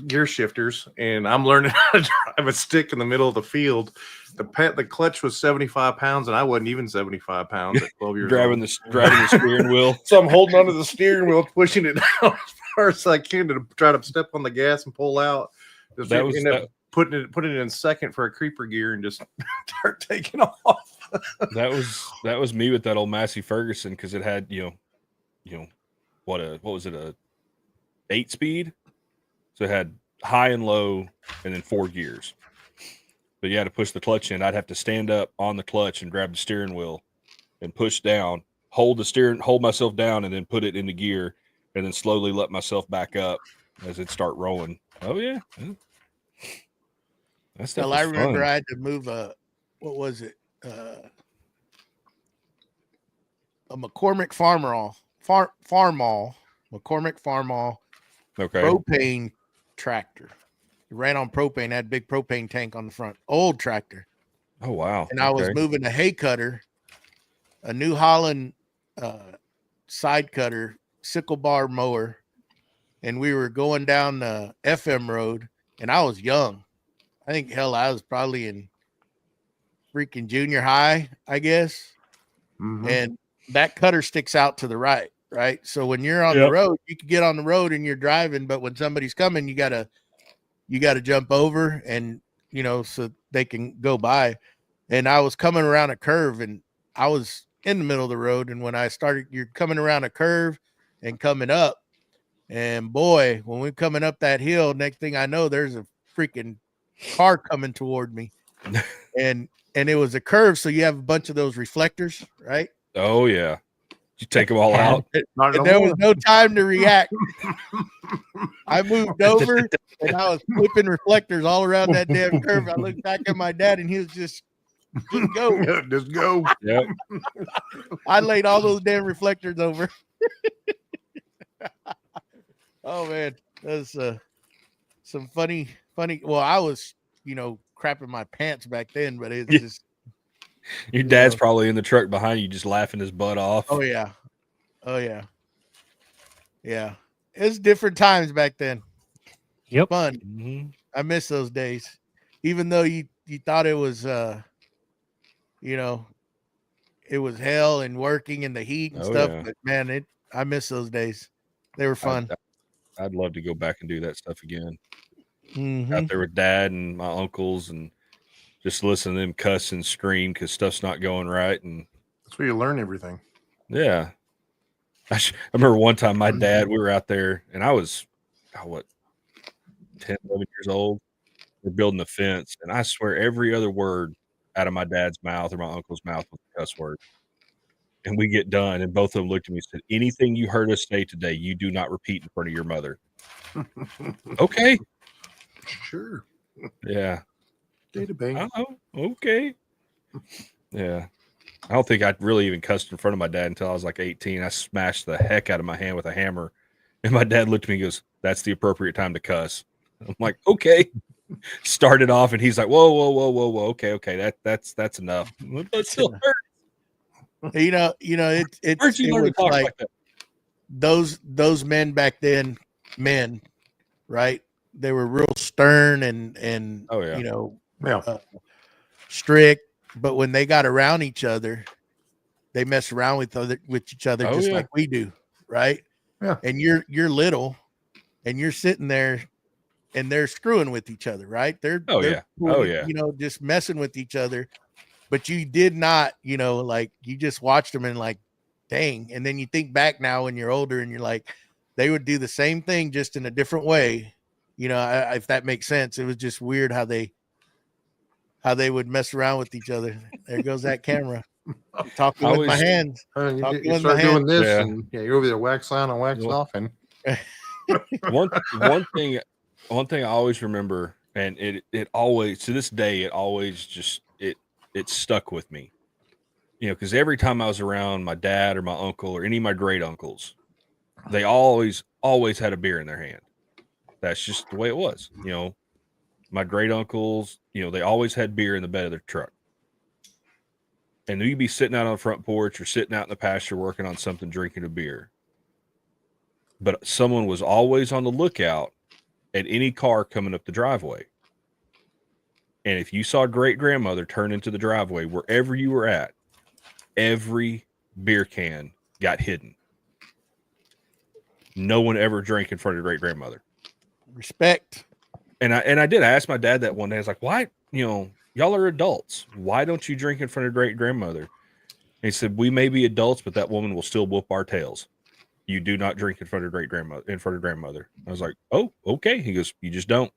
gear shifters, and I'm learning how to drive a stick in the middle of the field. The clutch was 75 pounds, and I wasn't even 75 pounds at 12 years driving old. The steering wheel. So I'm holding onto the steering wheel, pushing it down as far as I can to try to step on the gas and pull out. Putting it in second for a creeper gear and just start taking off. That was me with that old Massey Ferguson, because it had what was it, a 8-speed? So it had high and low and then 4 gears. But you had to push the clutch in. I'd have to stand up on the clutch and grab the steering wheel and push down, hold myself down, and then put it into gear, and then slowly let myself back up as it start rolling. Oh yeah. That's well, I remember I had to move what was it? A McCormick Farmall. McCormick Farmall. Okay. Propane tractor. It ran on propane, had a big propane tank on the front. Old tractor. Oh wow. And I was moving a hay cutter, a New Holland side cutter, sickle bar mower, and we were going down the FM road, and I was young. I think I was probably in freaking junior high, I guess. Mm-hmm. And that cutter sticks out to the right. Right. So when you're on the road, you can get on the road and you're driving, but when somebody's coming, you gotta jump over and, so they can go by. And I was coming around a curve and I was in the middle of the road. And when you're coming around a curve and coming up, and boy, when we're coming up that hill, next thing I know, there's a freaking car coming toward me. and it was a curve. So you have a bunch of those reflectors, right? Oh yeah. You take them all out. And there was no time to react. I moved over and I was flipping reflectors all around that damn curve. I looked back at my dad and he was just go. Just go. Yep. I laid all those damn reflectors over. Oh man, that's some funny. Well, I was, crapping my pants back then, but it's just your dad's probably in the truck behind you, just laughing his butt off. Oh yeah. Yeah. It's different times back then. Yep. Fun. Mm-hmm. I miss those days. Even though you thought it was it was hell and working in the heat and stuff, but man, I miss those days. They were fun. I'd love to go back and do that stuff again. Mm-hmm. Out there with dad and my uncles and just listen to them cuss and scream because stuff's not going right. And that's where you learn everything. Yeah. I remember one time my dad, we were out there and I was, 10, 11 years old. We're building a fence. And I swear every other word out of my dad's mouth or my uncle's mouth was a cuss word. And we get done and both of them looked at me and said, anything you heard us say today, you do not repeat in front of your mother. Okay. Sure. Yeah. Data bank. Oh, okay. Yeah. I don't think I really even cussed in front of my dad until I was like 18. I smashed the heck out of my hand with a hammer. And my dad looked at me and goes, that's the appropriate time to cuss. I'm like, okay. Started off and he's like, whoa. Okay. That's enough. That still hurts. It was like that? Those men back then, right? They were real stern and strict. But when they got around each other, they mess around with each other like we do, right? Yeah. And you're little, and you're sitting there, and they're screwing with each other, right? They're just messing with each other. But you did not, like you just watched them and like, dang. And then you think back now when you're older, and you're like, they would do the same thing just in a different way, if that makes sense. It was just weird how they would mess around with each other. There goes that camera. Talking with my hands. You start doing this, and you're over there wax on and wax off. And one thing I always remember, and it always, to this day, it always just it stuck with me. Because every time I was around my dad or my uncle or any of my great uncles, they always had a beer in their hand. That's just the way it was. My great uncles, they always had beer in the bed of their truck. And you'd be sitting out on the front porch or sitting out in the pasture working on something, drinking a beer. But someone was always on the lookout at any car coming up the driveway. And if you saw great grandmother turn into the driveway, wherever you were at, every beer can got hidden. No one ever drank in front of great grandmother. Respect. And I did. I asked my dad that one day. I was like, why, y'all are adults. Why don't you drink in front of great grandmother? And he said, we may be adults, but that woman will still whoop our tails. You do not drink in front of grandmother. I was like, oh, okay. He goes, you just don't.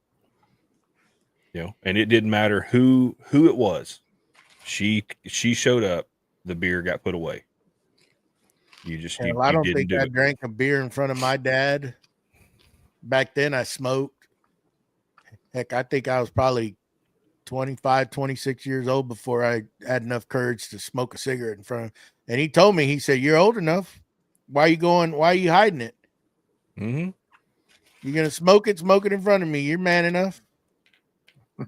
And it didn't matter who it was. She showed up, the beer got put away. I don't think I drank a beer in front of my dad. Back then I smoked. Heck, I think I was probably 25, 26 years old before I had enough courage to smoke a cigarette in front of him. And he told me, he said, you're old enough. Why are you hiding it? Mm-hmm. You're going to smoke it in front of me. You're man enough.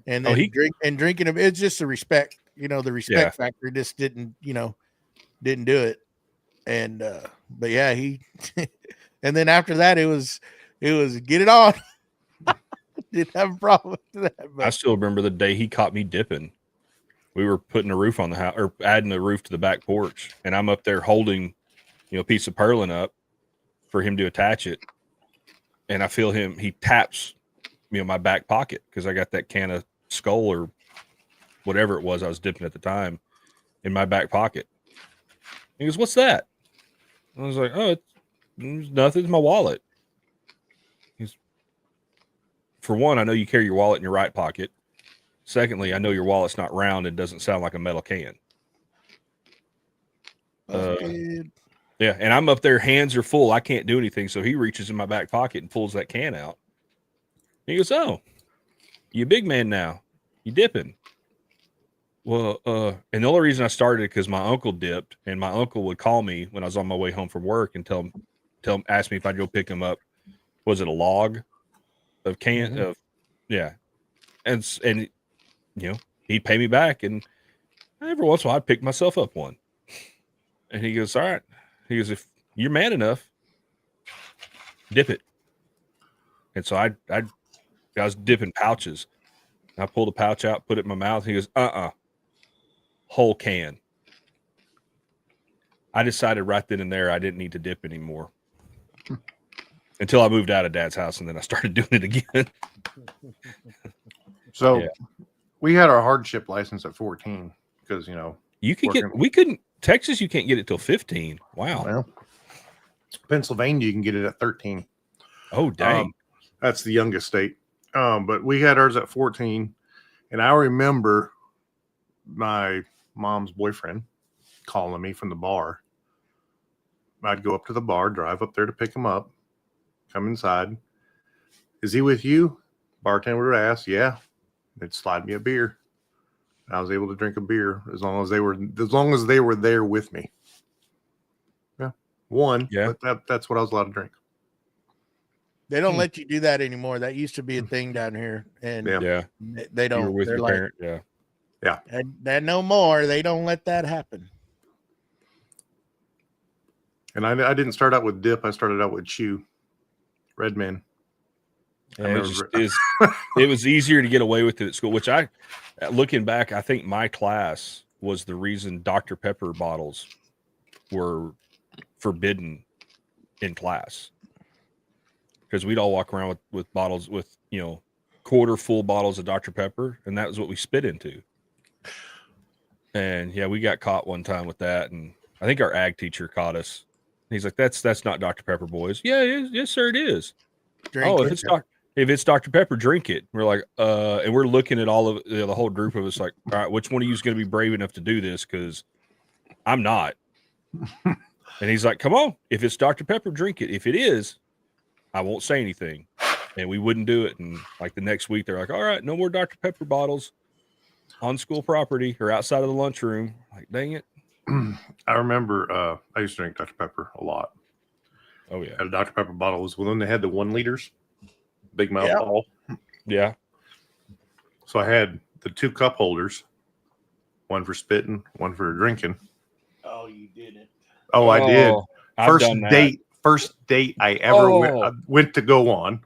And then drinking it's just the respect, the respect factor just didn't do it. And, but yeah, and then after that, it was get it on. Didn't have a problem with that. I still remember the day he caught me dipping. we were putting a roof on the house or adding a roof to the back porch, and I'm up there holding, a piece of purlin up for him to attach it, and I feel he taps, my back pocket because I got that can of Skull or whatever it was I was dipping at the time in my back pocket. He goes, "What's that?" I was like, "Oh, it's nothing. It's my wallet." He's, "For one, I know you carry your wallet in your right pocket. Secondly, I know your wallet's not round and doesn't sound like a metal can." Yeah, and I'm up there, hands are full. I can't do anything. So he reaches in my back pocket and pulls that can out. He goes, "Oh, you a big man now. You dipping?" Well, and the only reason I started it because my uncle dipped, and my uncle would call me when I was on my way home from work and ask me if I'd go pick him up. Was it a log of can of, yeah, and he'd pay me back, and every once in a while I'd pick myself up one. And he goes, "All right." He goes, "If you're man enough, dip it." And so I was dipping pouches. I pulled a pouch out, put it in my mouth. He goes, "Whole can." I decided right then and there I didn't need to dip anymore until I moved out of Dad's house, and then I started doing it again. So we had our hardship license at 14 because, you could we couldn't, Texas, you can't get it till 15. Wow. Well, Pennsylvania, you can get it at 13. Oh, dang. That's the youngest state. But we had ours at 14. And I remember my mom's boyfriend calling me from the bar. I'd go up to the bar, drive up there to pick him up, come inside. "Is he with you?" Bartender would ask. "Yeah." They'd slide me a beer. I was able to drink a beer as long as they were there with me. Yeah. One. Yeah. But that's what I was allowed to drink. They don't let you do that anymore. That used to be a thing down here, and they don't. You were with They're your like, parent. Yeah. That no more. They don't let that happen. And I didn't start out with dip. I started out with chew. Redman. Yeah, it was easier to get away with it at school, which looking back, I think my class was the reason Dr. Pepper bottles were forbidden in class, because we'd all walk around with bottles with, quarter full bottles of Dr. Pepper, and that was what we spit into. And we got caught one time with that, and I think our ag teacher caught us. He's like, "That's not Dr. Pepper, boys." "Yeah, yes, sir, it is." Drink it. If it's Dr. Pepper, drink it. We're like, and we're looking at all of the whole group of us like, "All right, which one of you is going to be brave enough to do this? Because I'm not." And he's like, "Come on, if it's Dr. Pepper, drink it. If it is, I won't say anything." And we wouldn't do it. And like the next week, they're like, "All right, no more Dr. Pepper bottles on school property or outside of the lunchroom." Like, dang it. I remember I used to drink Dr. Pepper a lot. Oh, yeah. Had a Dr. Pepper bottle. It was when they had the 1 liters, big mouth bottle. Yeah. So I had the 2 cup holders, one for spitting, one for drinking. Oh, you did it. Oh, I did. First date I ever went to go on.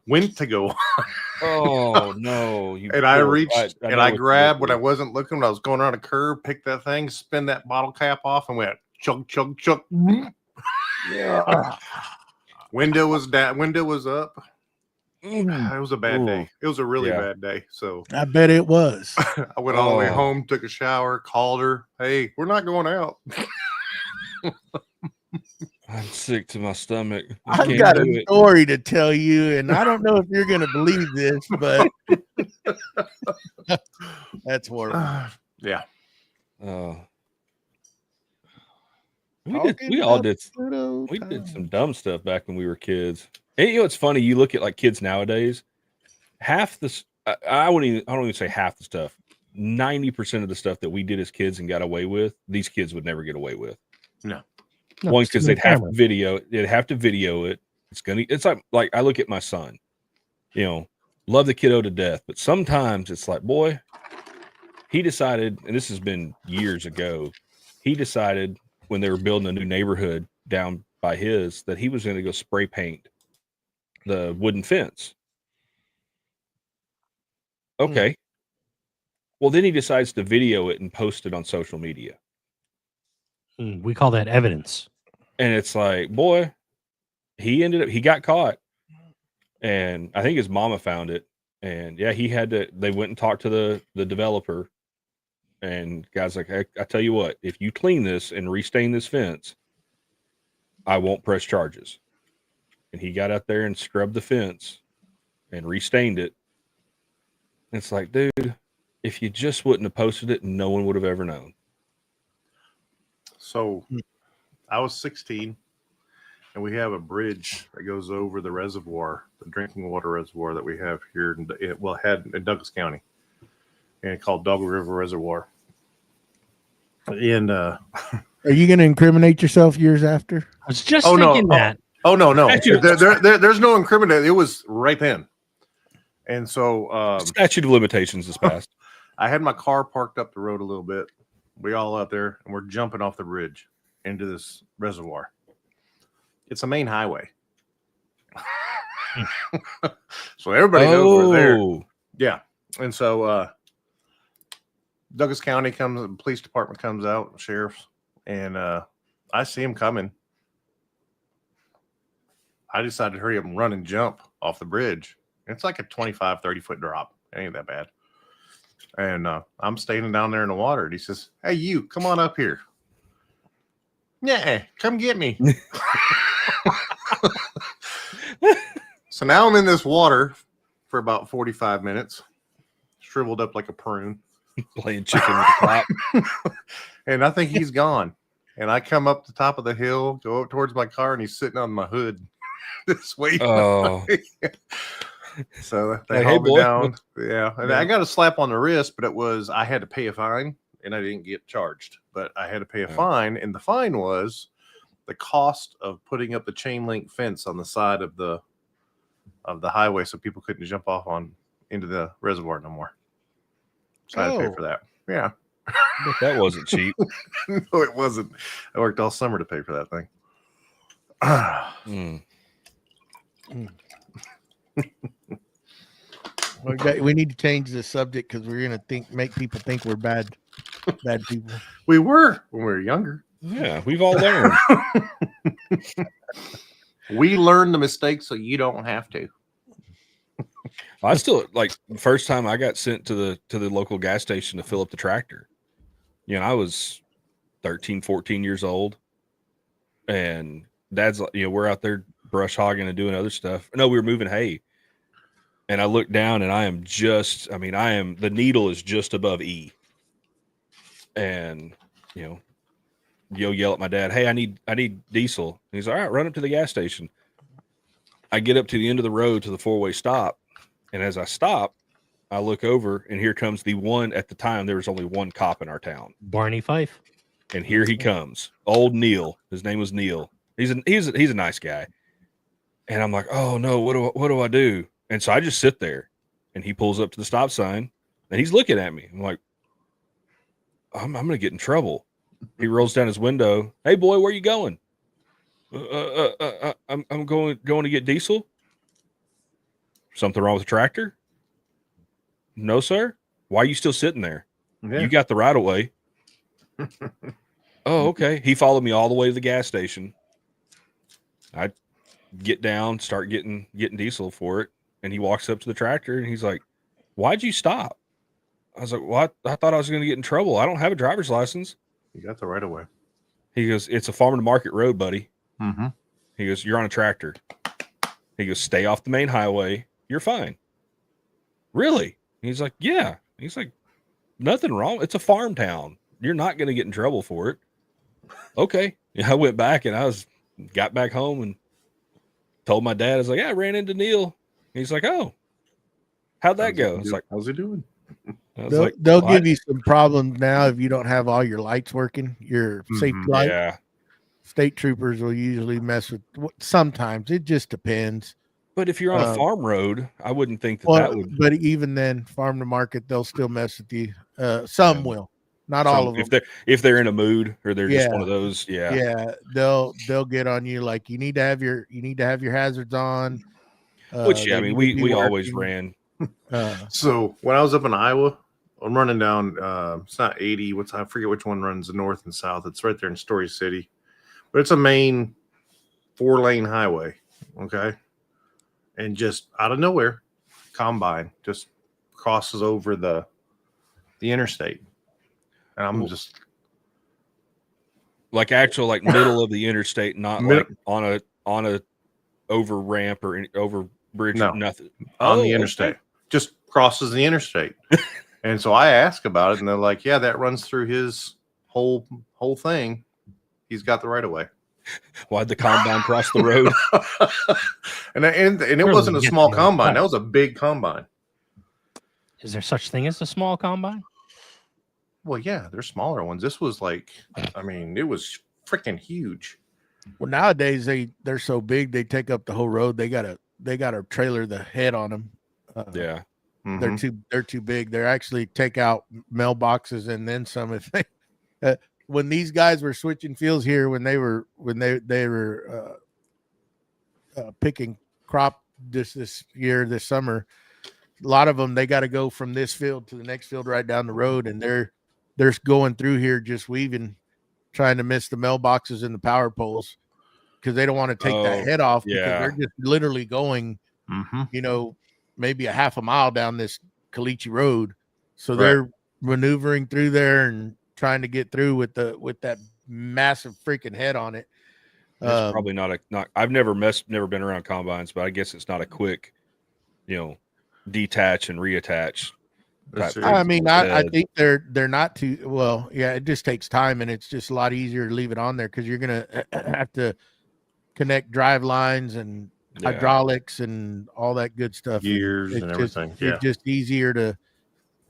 Oh, no. And I reached and I grabbed when I wasn't looking, when I was going around a curve, picked that thing, spin that bottle cap off, and went chug, chug, chug. Yeah. Window was down, window was up. It was a bad day. It was a really bad day. So I bet it was. I went all the way home, took a shower, called her. "Hey, we're not going out." I'm sick to my stomach. I've got a story to tell you, and I don't know if you're going to believe this, but that's horrible. Yeah. We all did some dumb stuff back when we were kids. And it's funny. You look at like kids nowadays. Half the I don't even say half the stuff. 90% of the stuff that we did as kids and got away with, these kids would never get away with. No. One, because they'd have to video it. It's like I look at my son, love the kiddo to death, but sometimes it's like, boy, he decided, and this has been years ago, he decided when they were building a new neighborhood down by his that he was going to go spray paint the wooden fence. Okay. Well, then he decides to video it and post it on social media. We call that evidence. And it's like, boy, he got caught. And I think his mama found it. And yeah, they went and talked to the developer. And guy's like, hey, I tell you what, if you clean this and restain this fence, I won't press charges. And he got out there and scrubbed the fence and restained it. And it's like, dude, if you just wouldn't have posted it, no one would have ever known. So I was 16, and we have a bridge that goes over the reservoir, the drinking water reservoir that we have here. Had in Douglas County, and it's called Dog River Reservoir. And are you going to incriminate yourself years after? I was just thinking that. Oh no. There's no incriminating. It was right then. And so statute of limitations is passed. I had my car parked up the road a little bit. We all out there, and we're jumping off the bridge into this reservoir. It's a main highway. So everybody knows we're there. Yeah. And so Douglas County comes, the police department comes out, sheriff's, and I see him coming. I decided to hurry up and run and jump off the bridge. It's like a 25, 30-foot drop. It ain't that bad. And I'm standing down there in the water. And he says, hey, you, come on up here. Yeah, come get me. So now I'm in this water for about 45 minutes, shriveled up like a prune. Playing chicken with the top. And I think he's gone. And I come up the top of the hill, go up towards my car, and he's sitting on my hood. This way. Oh. So they hauled me down. Yeah. And I got a slap on the wrist, but I had to pay a fine, and I didn't get charged. But I had to pay a fine, and the fine was the cost of putting up the chain link fence on the side of the highway so people couldn't jump off into the reservoir no more. So I had to pay for that. Yeah. But that wasn't cheap. No, it wasn't. I worked all summer to pay for that thing. We need to change the subject because we're gonna make people think we're bad people. We were when we were younger. Yeah, we've all learned. We learned the mistakes so you don't have to. I still like the first time I got sent to the local gas station to fill up the tractor. I was 13, 14 years old, and Dad's we're out there brush hogging and doing other stuff. No, we were moving hay. And I look down and the needle is just above E. And, you'll yell at my dad, hey, I need diesel. And he's all right, run up to the gas station. I get up to the end of the road to the 4-way stop. And as I stop, I look over, and here comes the one. At the time, there was only one cop in our town. Barney Fife. And here he comes. Old Neil. His name was Neil. He's a nice guy. And I'm like, oh no, what do I do? And so I just sit there, and he pulls up to the stop sign, and he's looking at me. I'm like, I'm going to get in trouble. He rolls down his window. Hey boy, where you going? I'm going to get diesel. Something wrong with the tractor? No, sir. Why are you still sitting there? Yeah. You got the right of way. Oh, okay. He followed me all the way to the gas station. I get down, start getting diesel for it. And he walks up to the tractor and he's like, why'd you stop? I was like, well, I thought I was going to get in trouble. I don't have a driver's license. You got the right of way. He goes, it's a farm to market road, buddy. Mm-hmm. He goes, you're on a tractor. He goes, stay off the main highway. You're fine. Really? He's like, yeah. He's like, nothing wrong. It's a farm town. You're not going to get in trouble for it. Okay. Yeah, I went back and got back home and told my dad, I was like, yeah, I ran into Neil. He's like, oh, how'd that go? I was like, how's he doing? They'll give you some problems now if you don't have all your lights working, your safety light. Yeah. State troopers will usually mess with. Sometimes it just depends. But if you're on a farm road, I wouldn't think that would. But even then, farm to market, they'll still mess with you. Some will, not all of them. If they're in a mood or they're just one of those, they'll get on you like you need to have your hazards on. Which we always ran. So when I was up in Iowa, I'm running down. It's not 80. I forget which one runs the north and south. It's right there in Story City, but it's a main 4-lane highway. Okay, and just out of nowhere, combine just crosses over the interstate, and I'm just like actual like middle of the interstate, not like on a over ramp or over bridge. No, nothing on the interstate. Okay. Just crosses the interstate. And so I asked about it, and they're like, "Yeah, that runs through his whole thing. He's got the right of way." Why'd the combine cross the road? and it wasn't a small combine. That was a big combine. Is there such thing as a small combine? Well, yeah, there's smaller ones. This was like, I mean, it was freaking huge. Well, nowadays they're so big they take up the whole road. They gotta trailer the head on them. Yeah. Mm-hmm. They're too big. They're actually take out mailboxes and then some. If they, when these guys were switching fields here, when they were picking crop this summer, a lot of them they got to go from this field to the next field right down the road, and they're going through here just weaving, trying to miss the mailboxes and the power poles because they don't want to take that head off because they're just literally going, maybe a half a mile down this Caliche Road. So they're maneuvering through there and trying to get through with that massive freaking head on it. It's probably not. I've never been around combines, but I guess it's not a quick, detach and reattach. I mean, I think they're not too well. Yeah, it just takes time, and it's just a lot easier to leave it on there because you're gonna have to connect drive lines and hydraulics and all that good stuff. Gears and everything. It's just easier to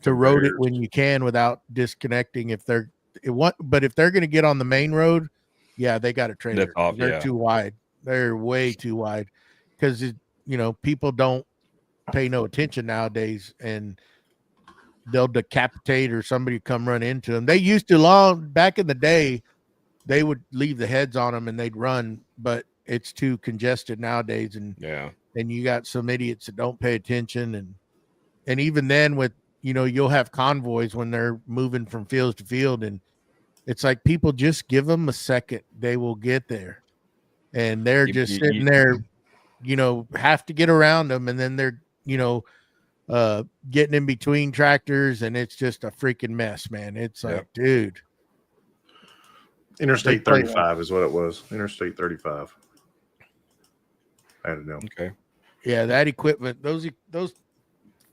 road it when you can without disconnecting. But if they're going to get on the main road, they got a trailer. They're too wide. They're way too wide because people don't pay no attention nowadays, and they'll decapitate or somebody come run into them. They used to back in the day, they would leave the heads on them and they'd run, but it's too congested nowadays. And you got some idiots that don't pay attention. And even then with, you'll have convoys when they're moving from field to field, and it's like people just give them a second. They will get there, and they're just sitting there, have to get around them. And then they're, getting in between tractors, and it's just a freaking mess, man. It's like, dude. Interstate 35 is what it was. Interstate 35. I don't know. Okay. Yeah, that equipment, those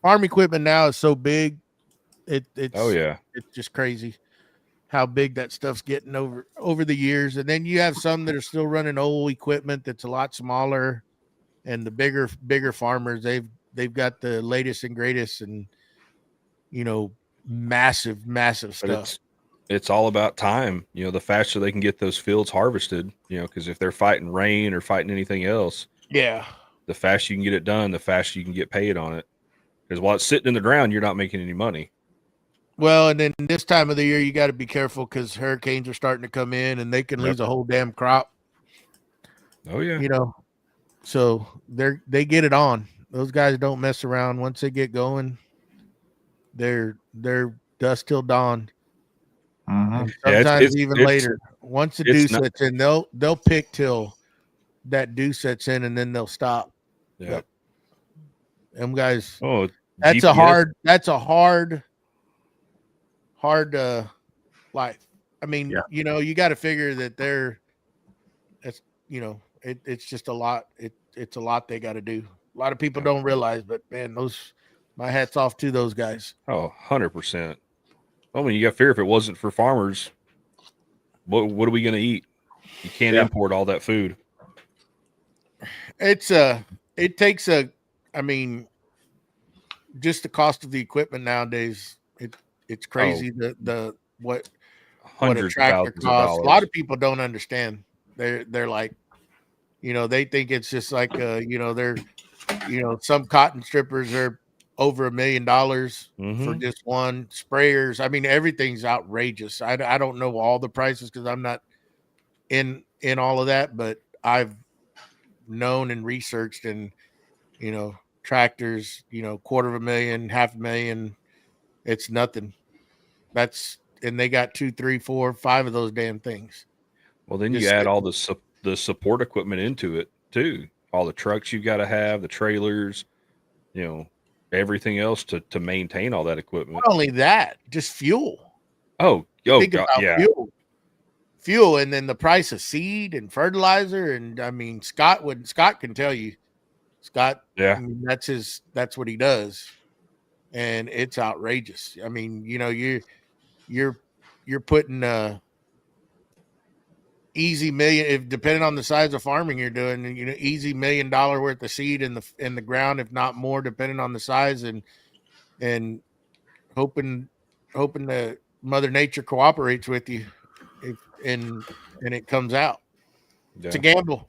farm equipment now is so big. It's just crazy how big that stuff's getting over the years. And then you have some that are still running old equipment that's a lot smaller, and the bigger farmers, they've got the latest and greatest, and massive stuff. It's all about time. The faster they can get those fields harvested, because if they're fighting rain or fighting anything else, the faster you can get it done, the faster you can get paid on it. Because while it's sitting in the ground, you're not making any money. Well, and then this time of the year, you got to be careful because hurricanes are starting to come in, and they can lose a whole damn crop. Oh yeah. So they get it on. Those guys don't mess around. Once they get going, they're dust till dawn. Mm-hmm. Sometimes even later. Once the dew sets in, they'll pick till that dew sets in, and then they'll stop. Yeah. Them guys. Oh, that's a hard life. I mean, you got to figure that it's just a lot. It's a lot they got to do. A lot of people don't realize, but man, my hat's off to those guys. Oh, 100%. I mean, you got to figure if it wasn't for farmers, what are we going to eat? You can't import all that food. It takes I mean, just the cost of the equipment nowadays, it's crazy. What a tractor costs. A lot of people don't understand. They're like, they think it's just like some cotton strippers are over $1 million for just one. Sprayers, I mean, everything's outrageous. I don't know all the prices because I'm not in all of that, but I've known and researched, and tractors, $250,000, $500,000. It's nothing. And they got 2, 3, 4, 5 of those damn things. Well, then you add all the support equipment into it too. All the trucks you got to have, the trailers, everything else to maintain all that equipment. Not only that, just fuel. Think about fuel, and then the price of seed and fertilizer. And I mean, Scott can tell you, Scott. Yeah, I mean, that's what he does, and it's outrageous. I mean, you're putting easy million, if depending on the size of farming you're doing, easy $1 million worth of seed in the ground, if not more, depending on the size, and hoping that Mother Nature cooperates with you, and it comes out. Yeah. It's a gamble,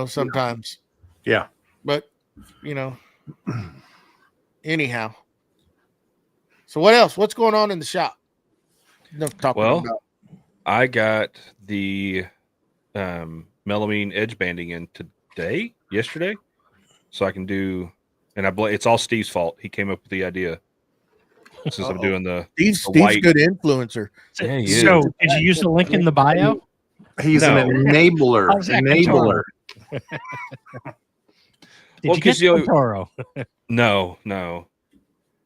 sometimes. Yeah, but anyhow. So what else? What's going on in the shop? About. I got the melamine edge banding in yesterday, so I can do. And it's all Steve's fault. He came up with the idea. Since I'm doing Steve's good influencer. Yeah, so did you use the link in the bio? He's an enabler. Enabler. Did you get Toro? No.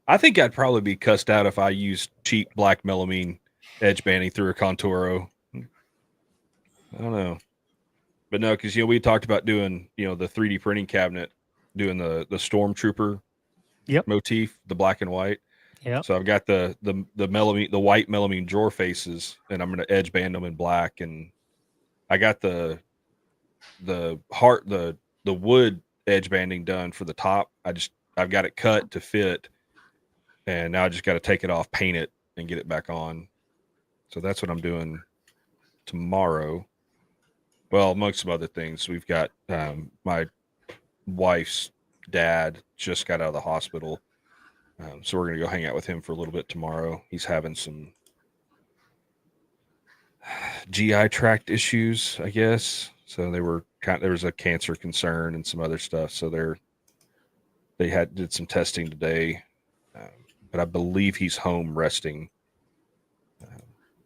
I think I'd probably be cussed out if I used cheap black melamine edge banding through a Contoro. I don't know. But no, because we talked about doing, the 3D printing cabinet, doing the Stormtrooper motif, the black and white. Yeah. So I've got the melamine, the white melamine drawer faces, and I'm gonna edge band them in black. And I got the wood edge banding done for the top. I've got it cut to fit, and now I just got to take it off, paint it, and get it back on. So that's what I'm doing tomorrow. Well, amongst some other things, we've got my wife's dad just got out of the hospital. So we're going to go hang out with him for a little bit tomorrow. He's having some GI tract issues, I guess. So there was a cancer concern and some other stuff. So they did some testing today, but I believe he's home resting.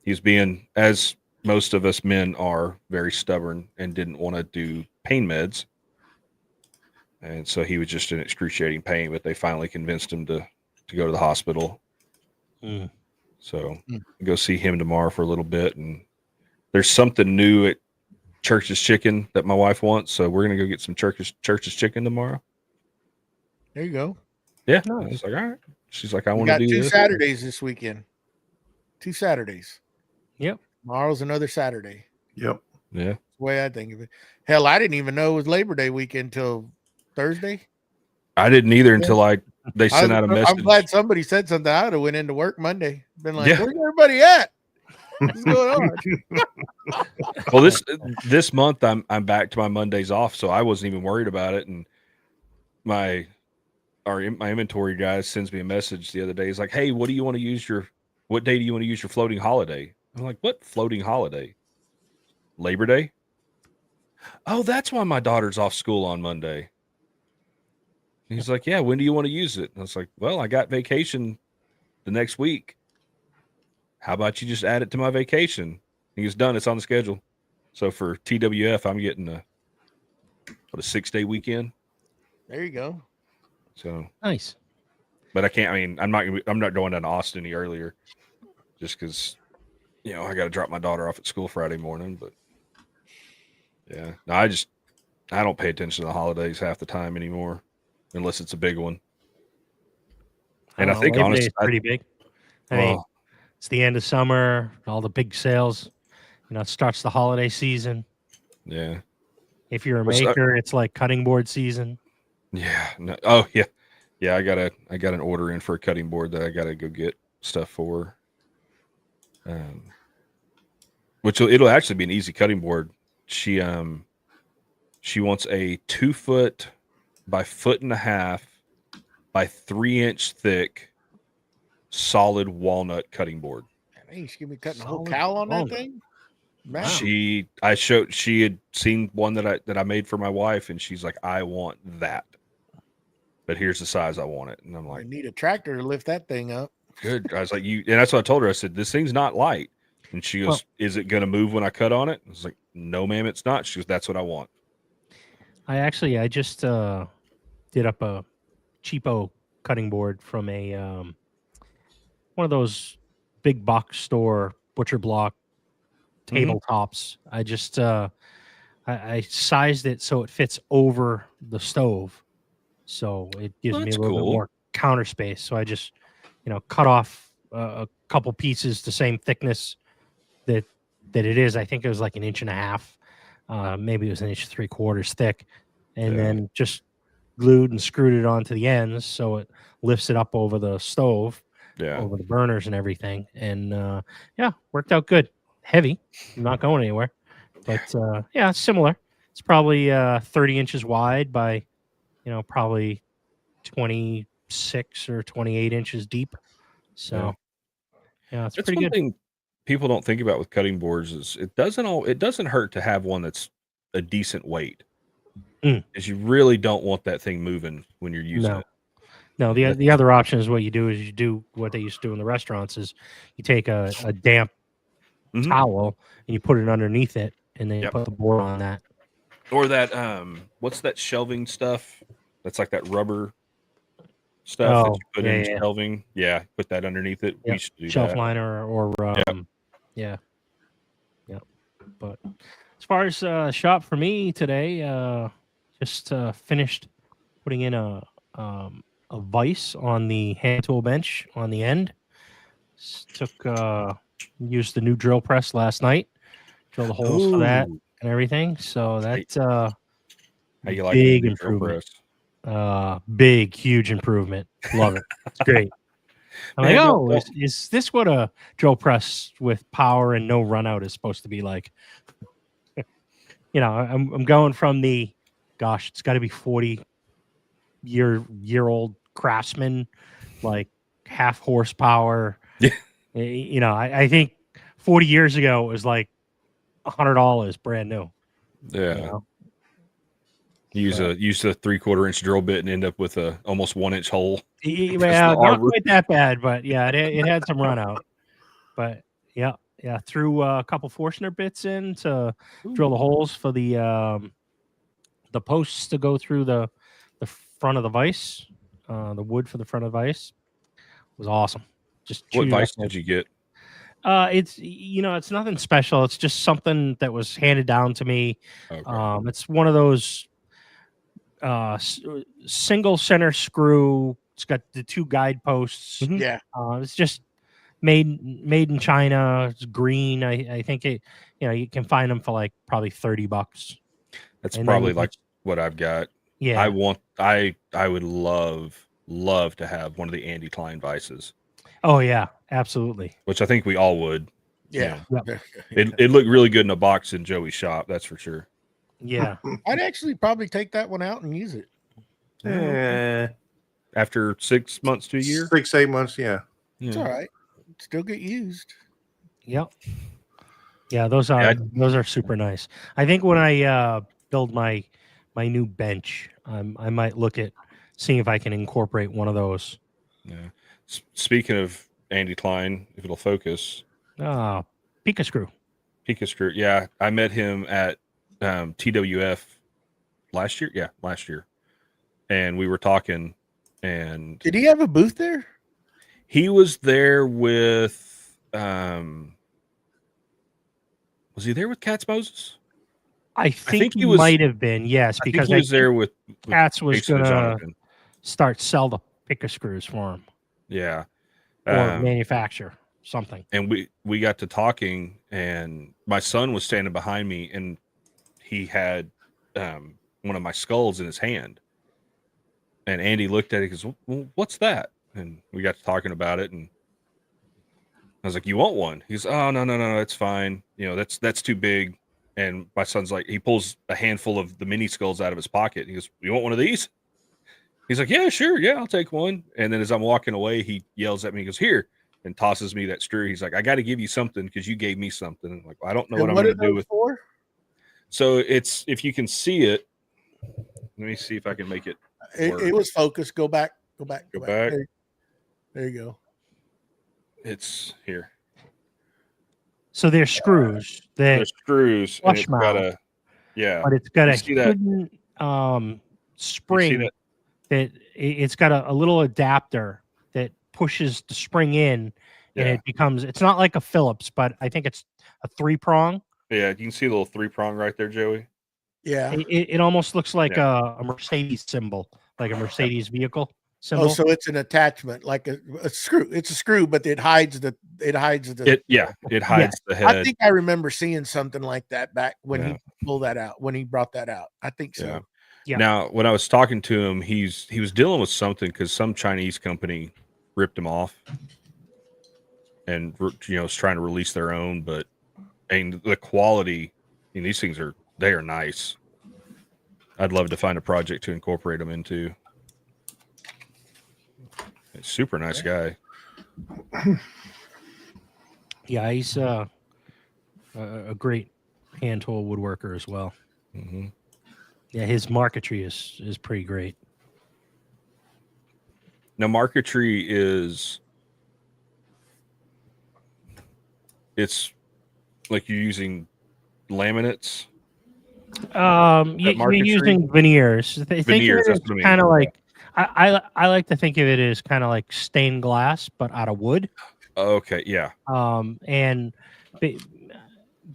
He's being, as most of us men are, very stubborn and didn't want to do pain meds. And so he was just in excruciating pain, but they finally convinced him to go to the hospital. So go see him tomorrow for a little bit. And there's something new at Church's Chicken that my wife wants. So we're going to go get some Church's Chicken tomorrow. There you go. Yeah. Nice. I was like, all right. She's like, I want to do 2 Saturdays this weekend. 2 Saturdays. Yep. Tomorrow's another Saturday. Yep. Yeah. That's the way I think of it. Hell, I didn't even know it was Labor Day weekend until Thursday. I didn't either until they sent out a message. I'm glad somebody said something. I would have went into work Monday. Been like, where's everybody at? What's going on? Well, this month I'm back to my Mondays off, so I wasn't even worried about it. And my inventory guy sends me a message the other day. He's like, "Hey, what day do you want to use your floating holiday?" I'm like, "What floating holiday? Labor Day?" Oh, that's why my daughter's off school on Monday. He's like, "Yeah, when do you want to use it?" And I was like, "Well, I got vacation the next week. How about you just add it to my vacation?" He was done. It's on the schedule. So for TWF, I'm getting a 6-day weekend. There you go. So nice. But I can't. I mean, I'm not going down to Austin any earlier, just because I got to drop my daughter off at school Friday morning. But yeah, no, I don't pay attention to the holidays half the time anymore, unless it's a big one. And I think honestly, it's pretty big. I mean, it's the end of summer, all the big sales. It starts the holiday season. Yeah. If you're a maker, it's like cutting board season. Yeah. No, oh yeah. Yeah. I got an order in for a cutting board that I got to go get stuff for. Which it'll actually be an easy cutting board. She wants a 2 foot by 1.5 foot by 3 inch thick solid walnut cutting board. Man, she's gonna be cutting a whole cow on that thing. Wow. She had seen one that I made for my wife, and she's like, "I want that." but here's the size I want it. And I'm I like, need a tractor to lift that thing up. good. I was like, and that's what I told her. I said, this thing's not light. And she goes, is it going to move when I cut on it? I was like, no, ma'am, it's not. She goes, that's what I want. I just did up a cheapo cutting board from a one of those big box store butcher block tabletops. I just I sized it so it fits over the stove, so it gives me a little bit more counter space. So I just cut off a couple pieces the same thickness that it is. I think it was like 1.5 inches. Maybe it was 1.75 inches thick, and then just glued and screwed it onto the ends so it lifts it up over the stove, over the burners and everything. And worked out good. Heavy, not going anywhere, but it's similar. It's probably 30 inches wide by probably 26 or 28 inches deep. So it's pretty good. People don't think about with cutting boards is it doesn't hurt to have one that's a decent weight. Because you really don't want that thing moving when you're using it. No, the other option is what you do is you do what they used to do in the restaurants is you take a damp towel and you put it underneath it and then you put the board on that. Or that what's that shelving stuff? That's like that rubber stuff that you put in shelving. Yeah, put that underneath it. We should do shelf that. liner or yeah. But as far as shop for me today, just finished putting in a vise on the hand tool bench on the end. Used the new drill press last night. Drill the holes for that and everything. So that's how you like big the improvement. Big, huge improvement. Love it. It's great. I'm like, is this what a drill press with power and no run out is supposed to be like? I'm going from the, gosh, it's got to be 40-year-old Craftsman, like half horsepower. Yeah. I think 40 years ago it was like $100 brand new. Yeah. Use a 3/4 inch drill bit and end up with a almost 1 inch hole. Yeah, not quite that bad, but yeah, it had some run out. But threw a couple Forstner bits in to drill the holes for the posts to go through the front of the vise, the wood for the front of the vise. It was awesome. Just what vise did you get? It's nothing special. It's just something that was handed down to me. Okay. It's one of those single center screw. It's got the 2 guideposts. Yeah. It's just made in China. It's green. I think it. You can find them for like probably $30. That's probably like what I've got. Yeah. I would love to have one of the Andy Klein vices. Oh yeah, absolutely. Which I think we all would. Yeah. It looked really good in a box in Joey's shop, that's for sure. Yeah. I'd actually probably take that one out and use it. After 6 months to a year? 6-8 months, yeah. It's all right. Still get used. Yep. Yeah, those are super nice. I think when I build my new bench, I might look at seeing if I can incorporate one of those. Yeah. Speaking of Andy Klein, if it'll focus. Pica screw. Yeah. I met him at TWF last year. Yeah, last year. And we were talking. And did he have a booth there? He was there with was he there with Katz Moses? I think he might have been, yes, because he was there with Katz was going to sell the picker screws for him. Yeah. Or manufacture something. And we got to talking, and my son was standing behind me, and he had one of my skulls in his hand. And Andy looked at it and goes, well, what's that? And we got to talking about it, and I was like, you want one? He goes, oh, no, it's fine. That's too big. And my son's like, he pulls a handful of the mini skulls out of his pocket. He goes, you want one of these? He's like, yeah, sure. Yeah, I'll take one. And then as I'm walking away, he yells at me, he goes, here, and tosses me that screw. He's like, I got to give you something because you gave me something. I'm like, well, I don't know what I'm going to do with it. So it's, if you can see it, let me see if I can make it. It was focused. Go back. Go back. There you go. It's here. So there's screws. There's screws, and it's mouth, got a but it's got a hidden spring that it's got a little adapter that pushes the spring in, and it becomes. It's not like a Phillips, but I think it's a 3-prong. Yeah, you can see a little 3-prong right there, Joey. Yeah, it almost looks like a Mercedes symbol, like a Mercedes vehicle symbol. Oh, so it's an attachment, like a screw. It's a screw, but it hides the. It hides the. It hides the head. I think I remember seeing something like that back when he pulled that out. When he brought that out, I think so. Yeah. Now, when I was talking to him, he was dealing with something because some Chinese company ripped him off, and is trying to release their own. But the quality, these things are nice. I'd love to find a project to incorporate them into. He's a super nice guy. Yeah, he's a great hand tool woodworker as well. Mm-hmm. Yeah, his marquetry is pretty great. Now, marquetry it's like you're using laminates. You're using veneers. Veneers, that's what I mean. Kind of like I like to think of it as kind of like stained glass, but out of wood. Okay, yeah. And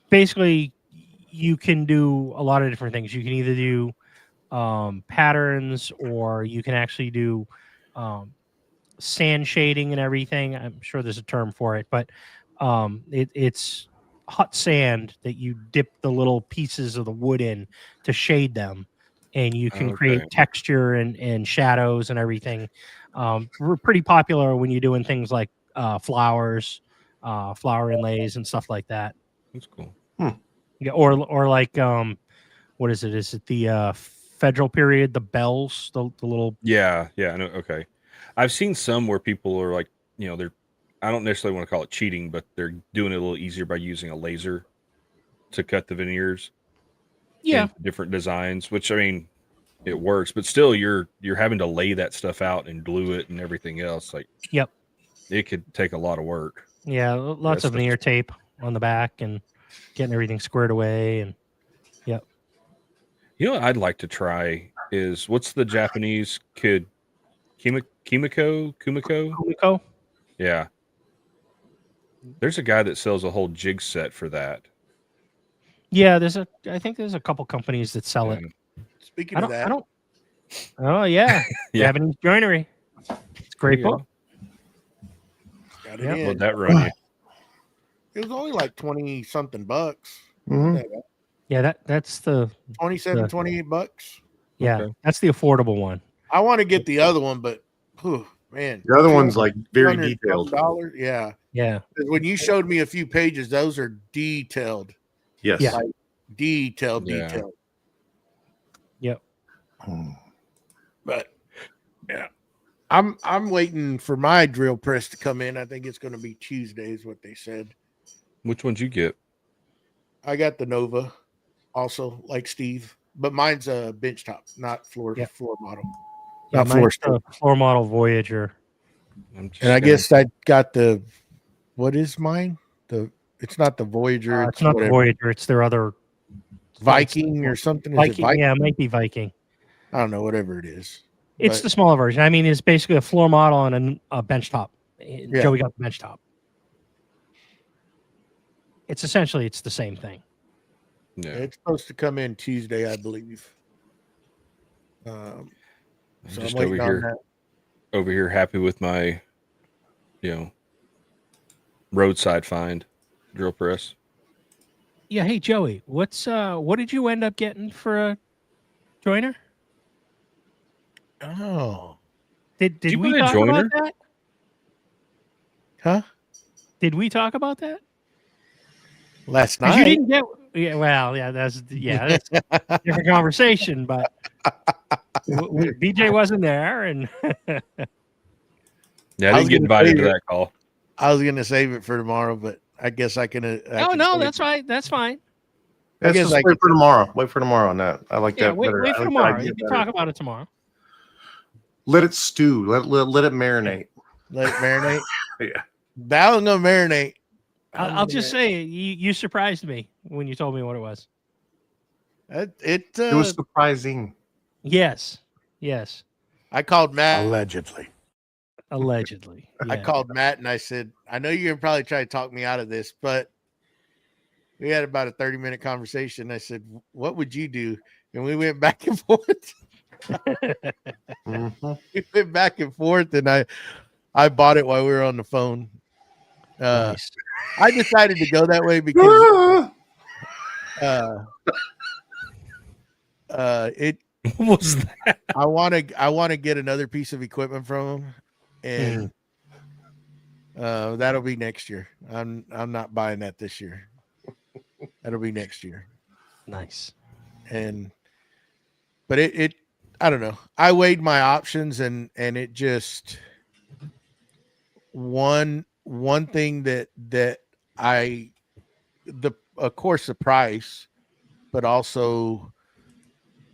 basically, you can do a lot of different things. You can either do patterns, or you can actually do sand shading and everything. I'm sure there's a term for it, but it's hot sand that you dip the little pieces of the wood in to shade them, and you can create texture and shadows and everything. We're pretty popular when you're doing things like flowers, flower inlays and stuff like that. That's cool. Yeah, or like what is it? Is it the federal period? The bells, the little. Yeah. I know. Okay, I've seen some where people are like, they're. I don't necessarily want to call it cheating, but they're doing it a little easier by using a laser to cut the veneers. Yeah, different designs, which it works, but still, you're having to lay that stuff out and glue it and everything else. Like, yep, it could take a lot of work. Yeah, lots of veneer tape on the back and getting everything squared away, and yep. What I'd like to try is what's the Japanese kid, Kumiko? Yeah. There's a guy that sells a whole jig set for that. Yeah, I think there's a couple companies that sell it. Speaking of that, oh yeah, Japanese joinery. It's a great book. Got it in. What'd that run you? It was only like 20 something bucks. Mm-hmm. Yeah, that's the 27, 28 bucks. Yeah, that's the affordable one. I want to get the other one, but man, the other one's like very detailed. Yeah. When you showed me a few pages, those are detailed. Yes. Like detailed. Yep. But yeah, I'm waiting for my drill press to come in. I think it's going to be Tuesday, is what they said. Which one'd you get? I got the Nova, also like Steve, but mine's a bench top, not floor model. Yeah, mine's a floor model Voyager. And I guess I got the. What is mine? It's not the Voyager. It's not the Voyager. It's their other Viking or something. Viking? Yeah, it might be Viking. I don't know, whatever it is. It's the smaller version. It's basically a floor model and a bench top. Joey got the bench top. It's essentially the same thing. Yeah, it's supposed to come in Tuesday, I believe. So just over here, happy with my, roadside find drill press. Yeah. Hey, Joey, what did you end up getting for a joiner? Oh, did we talk about that? Huh? Did we talk about that last night? You didn't get. Yeah. Well, that's a different conversation, but BJ wasn't there, and I didn't get invited to that call. I was going to save it for tomorrow, but I guess I can. No, that's right. That's fine. I guess wait for tomorrow. Wait for tomorrow on that. I like that. Wait for tomorrow. You can talk about it tomorrow. Let it stew. Let it marinate. Let it marinate. Yeah. That was gonna marinate. I'll just say you surprised me when you told me what it was. It was surprising. Yes. I called Matt. Allegedly. Yeah. I called Matt and I said, I know you're gonna probably try to talk me out of this, but we had about a 30-minute conversation. I said, what would you do? And we went back and forth. Mm-hmm. We went back and forth, and I bought it while we were on the phone. Nice. I decided to go that way because it What was that? I want to get another piece of equipment from him, and that'll be next year. I'm not buying that this year. That'll be next year. Nice. But it I don't know. I weighed my options, and it just one thing that of course the price, but also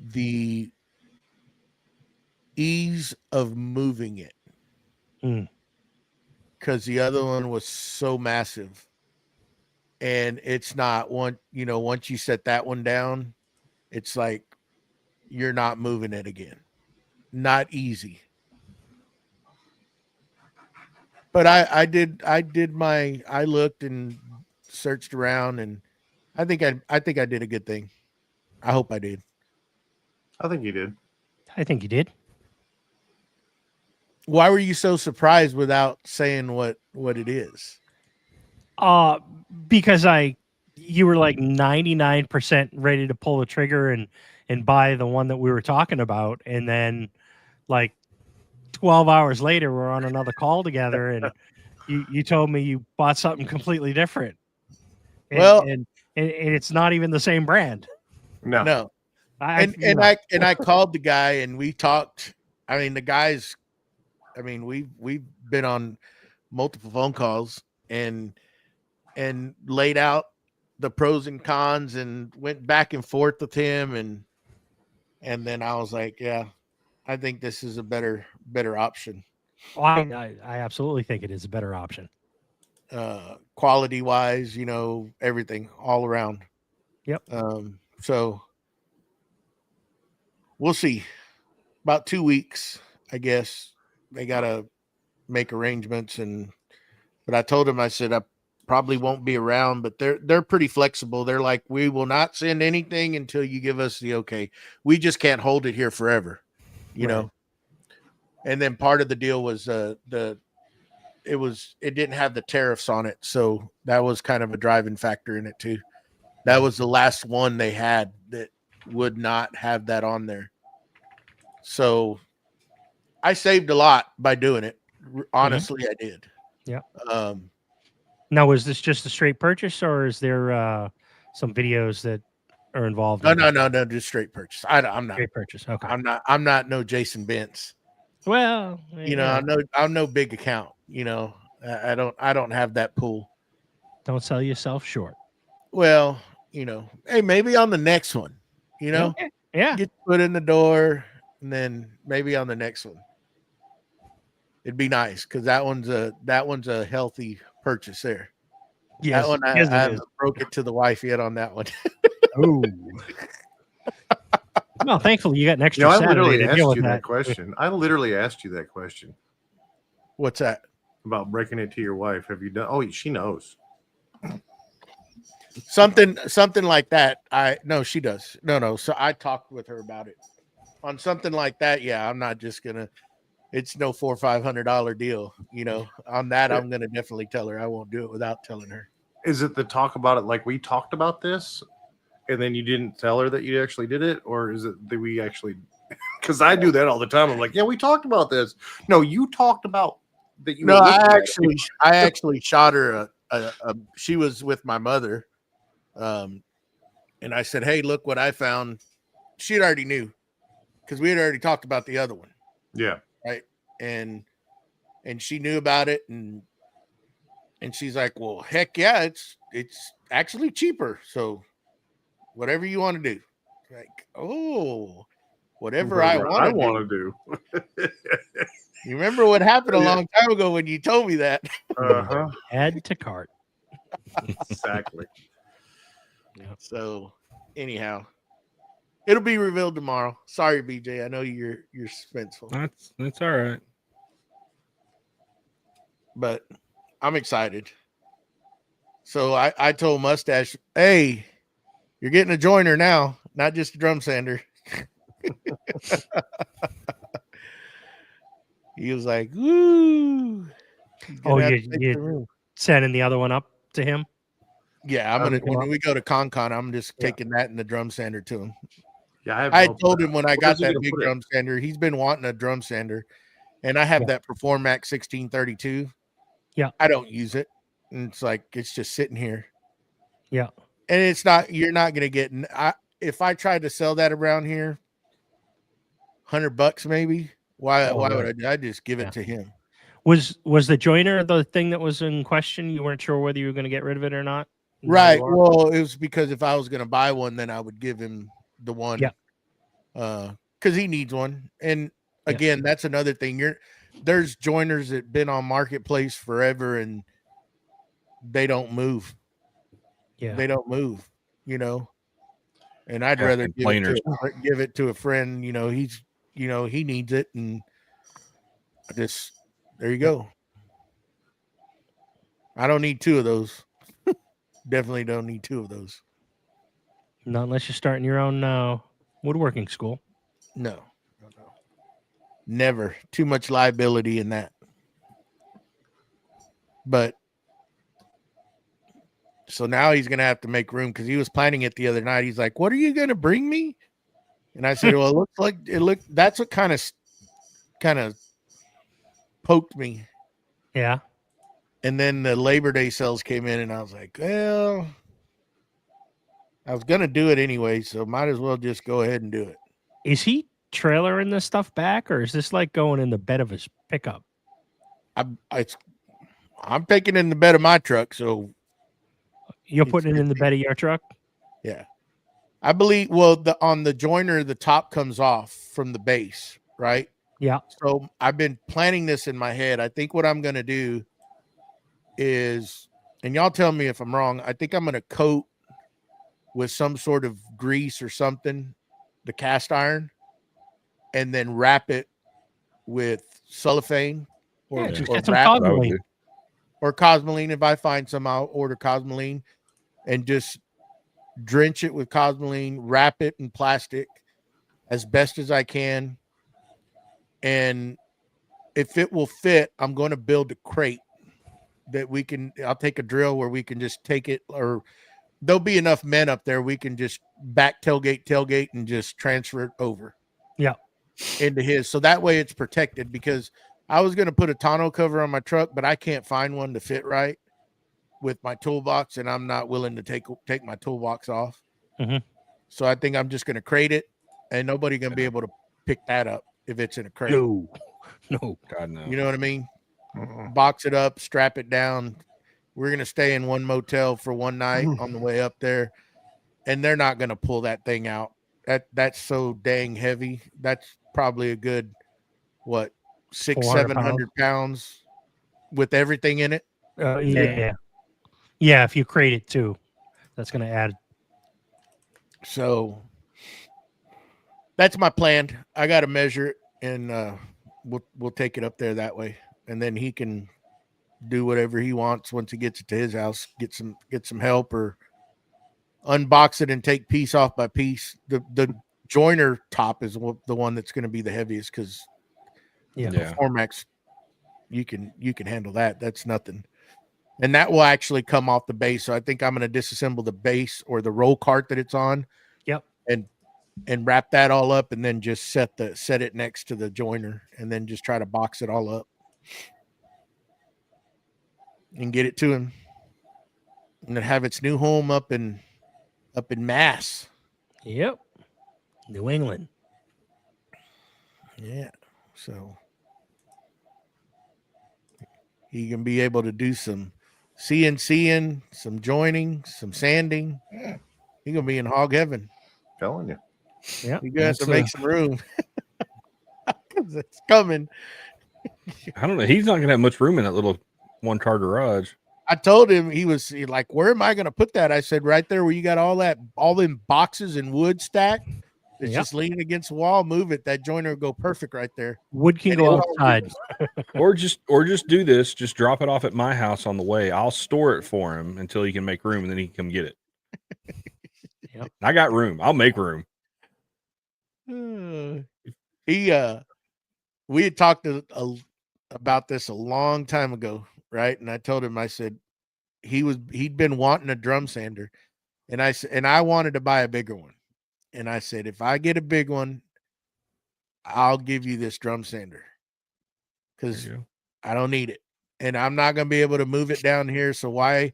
the ease of moving it, because the other one was so massive, and it's not one, once you set that one down, it's like you're not moving it again. Not easy. But I looked and searched around, and I think I did a good thing. I hope I did. I think you did. I think you did. Why were you so surprised without saying what it is? Because you were like 99% ready to pull the trigger and buy the one that we were talking about, and then like 12 hours later we're on another call together, and you told me you bought something completely different. And it's not even the same brand. No. I called the guy and we talked. I mean, the guys, we've been on multiple phone calls and laid out the pros and cons and went back and forth with him, and then I was like, yeah, I think this is a better option. I absolutely think it is a better option. Quality wise, everything all around. Yep. So we'll see. About 2 weeks, I guess. They gotta make arrangements, but I told him, I said, I probably won't be around, but they're pretty flexible. They're like, we will not send anything until you give us the okay. We just can't hold it here forever, you know. And then part of the deal was it didn't have the tariffs on it, so that was kind of a driving factor in it too. That was the last one they had that would not have that on there. So I saved a lot by doing it. Honestly, I did. Yeah. Now, was this just a straight purchase, or is there some videos that are involved? No, just straight purchase. I'm not straight purchase. Okay. I'm not no Jason Bentz. Well, I'm no big account. I don't have that pool. Don't sell yourself short. Well, hey, maybe on the next one, Yeah. Get put in the door, and then maybe on the next one. It'd be nice because that one's a healthy purchase there. Yes, that one I haven't broke it to the wife yet on that one. Oh. Well, thankfully you got an extra. I Saturday literally to asked deal with you that question. I literally asked you that question. What's that? About breaking it to your wife. Have you done? Oh, she knows. Something like that. No, she does. No. So I talked with her about it on something like that. Yeah, I'm not just gonna. It's no $400 or $500 deal. On that, I'm gonna definitely tell her. I won't do it without telling her. Is it the talk about it like we talked about this, and then you didn't tell her that you actually did it, or is it that we actually? Because I do that all the time. I'm like, yeah, we talked about this. No, you talked about that. You no, I actually shot her. She was with my mother, and I said, "Hey, look what I found." She already knew because we had already talked about the other one. Yeah. Right. And she knew about it, and she's like, well, heck yeah, it's actually cheaper. So whatever you want to do. Like, oh, whatever I want to do. You remember what happened a long time ago when you told me that? Add to cart. Exactly. So, anyhow, it'll be revealed tomorrow. Sorry, BJ. I know you're suspenseful. That's all right. But I'm excited. So I told Mustache, hey, you're getting a joiner now, not just a drum sander. He was like, woo. Oh, you sending the other one up to him? Yeah, I'm gonna when we go to ConCon, I'm just taking that and the drum sander to him. Yeah, I told him when I got that big drum sander, he's been wanting a drum sander, and I have that Performax 1632. Yeah, I don't use it, and it's like it's just sitting here. Yeah, and it's not. You're not gonna get. If I tried to sell that around here, $100 maybe. Why would I just give it to him? Was the joiner the thing that was in question? You weren't sure whether you were going to get rid of it or not? Right. Well, it was because if I was going to buy one, then I would give him the one. Yeah. Because he needs one. And again, that's another thing. There's joiners that been on Marketplace forever and they don't move. Yeah. They don't move, And I'd rather give it to a friend, he needs it, and there you go. I don't need two of those. Definitely don't need two of those. Not unless you're starting your own woodworking school. No. Never. Too much liability in that. But so now he's going to have to make room because he was planning it the other night. He's like, what are you going to bring me? And I said, well, that's what kind of poked me. Yeah. And then the Labor Day sales came in and I was like, well, I was going to do it anyway, so might as well just go ahead and do it. Is he trailering this stuff back, or is this like going in the bed of his pickup? I'm taking in the bed of my truck, so you're putting it in the bed of your truck? Yeah. I believe, well, on the joiner, the top comes off from the base, right? Yeah. So I've been planning this in my head. I think what I'm going to do is, and y'all tell me if I'm wrong, I think I'm going to coat with some sort of grease or something, the cast iron, and then wrap it with cellophane or cosmoline. Or cosmoline. If I find some, I'll order cosmoline and just drench it with cosmoline, wrap it in plastic as best as I can. And if it will fit, I'm going to build a crate that I'll take a drill where we can just take it, or there'll be enough men up there. We can just back tailgate and just transfer it over. Yeah. Into his. So that way it's protected, because I was going to put a tonneau cover on my truck, but I can't find one to fit right with my toolbox, and I'm not willing to take my toolbox off. Mm-hmm. So I think I'm just going to crate it, and nobody going to be able to pick that up if it's in a crate. No, God no. You know what I mean? Box it up, strap it down. We're going to stay in one motel for one night on the way up there, and they're not going to pull that thing out. That's so dang heavy. That's probably a good 600-700 pounds with everything in it. Yeah, if you crate it too, that's going to add. So that's my plan. I got to measure it, and we'll take it up there that way, and then he can do whatever he wants once he gets it to his house. Get some help, or unbox it and take piece off by piece. The joiner top is the one that's going to be the heaviest, because Performax, you can handle that. That's nothing. And that will actually come off the base. So I think I'm going to disassemble the base or the roll cart that it's on. Yep. And wrap that all up, and then just set it next to the joiner, and then just try to box it all up and get it to him, and then have its new home up in Mass. Yep. New England. Yeah. So he can be able to do some CNCing, some joining, some sanding. He's gonna be in hog heaven. Telling you. Yeah, you have to make some room. It's coming. I don't know. He's not gonna have much room in that little one-car garage. I told him, he was like, "Where am I going to put that?" I said, "Right there where you got all them boxes and wood stacked. It's just leaning against the wall. Move it. That joiner will go perfect right there. Wood can go outside. or just do this. Just drop it off at my house on the way. I'll store it for him until he can make room, and then he can come get it. Yep. I got room. I'll make room. We had talked about this a long time ago, right? And I told him, I said he'd been wanting a drum sander, and I wanted to buy a bigger one, and I said, if I get a big one, I'll give you this drum sander because I don't need it, and I'm not going to be able to move it down here. So why?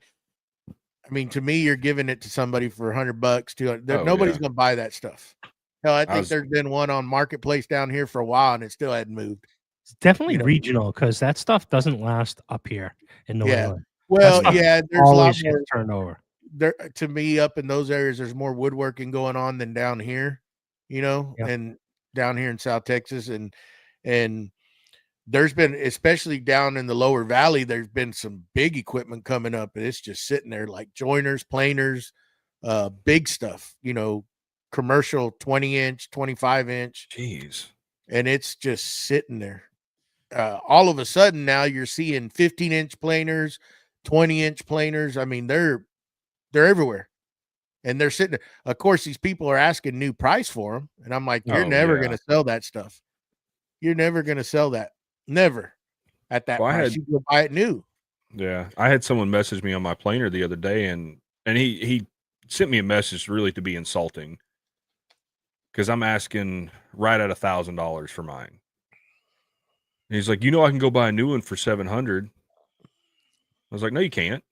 I mean, to me, you're giving it to somebody for $100 too. Nobody's going to buy that stuff. Hell, I think there's been one on Marketplace down here for a while, and it still hadn't moved. It's definitely regional because that stuff doesn't last up here in New England. Well, there's a lot more turnover. There, to me, up in those areas, there's more woodworking going on than down here, and down here in South Texas, and there's been, especially down in the lower valley, there's been some big equipment coming up, and it's just sitting there like joiners, planers, big stuff, commercial 20-inch, 25-inch. Jeez. And it's just sitting there. All of a sudden now you're seeing 15-inch planers, 20-inch planers. I mean, they're everywhere, and they're sitting there. Of course, these people are asking new price for them, and I'm like, you're never going to sell that stuff. You're never going to sell that. Never at that price. You go buy it new. Yeah, I had someone message me on my planer the other day, and he sent me a message really to be insulting because I'm asking right at $1,000 for mine. And he's like, I can go buy a new one for $700. I was like, no, you can't.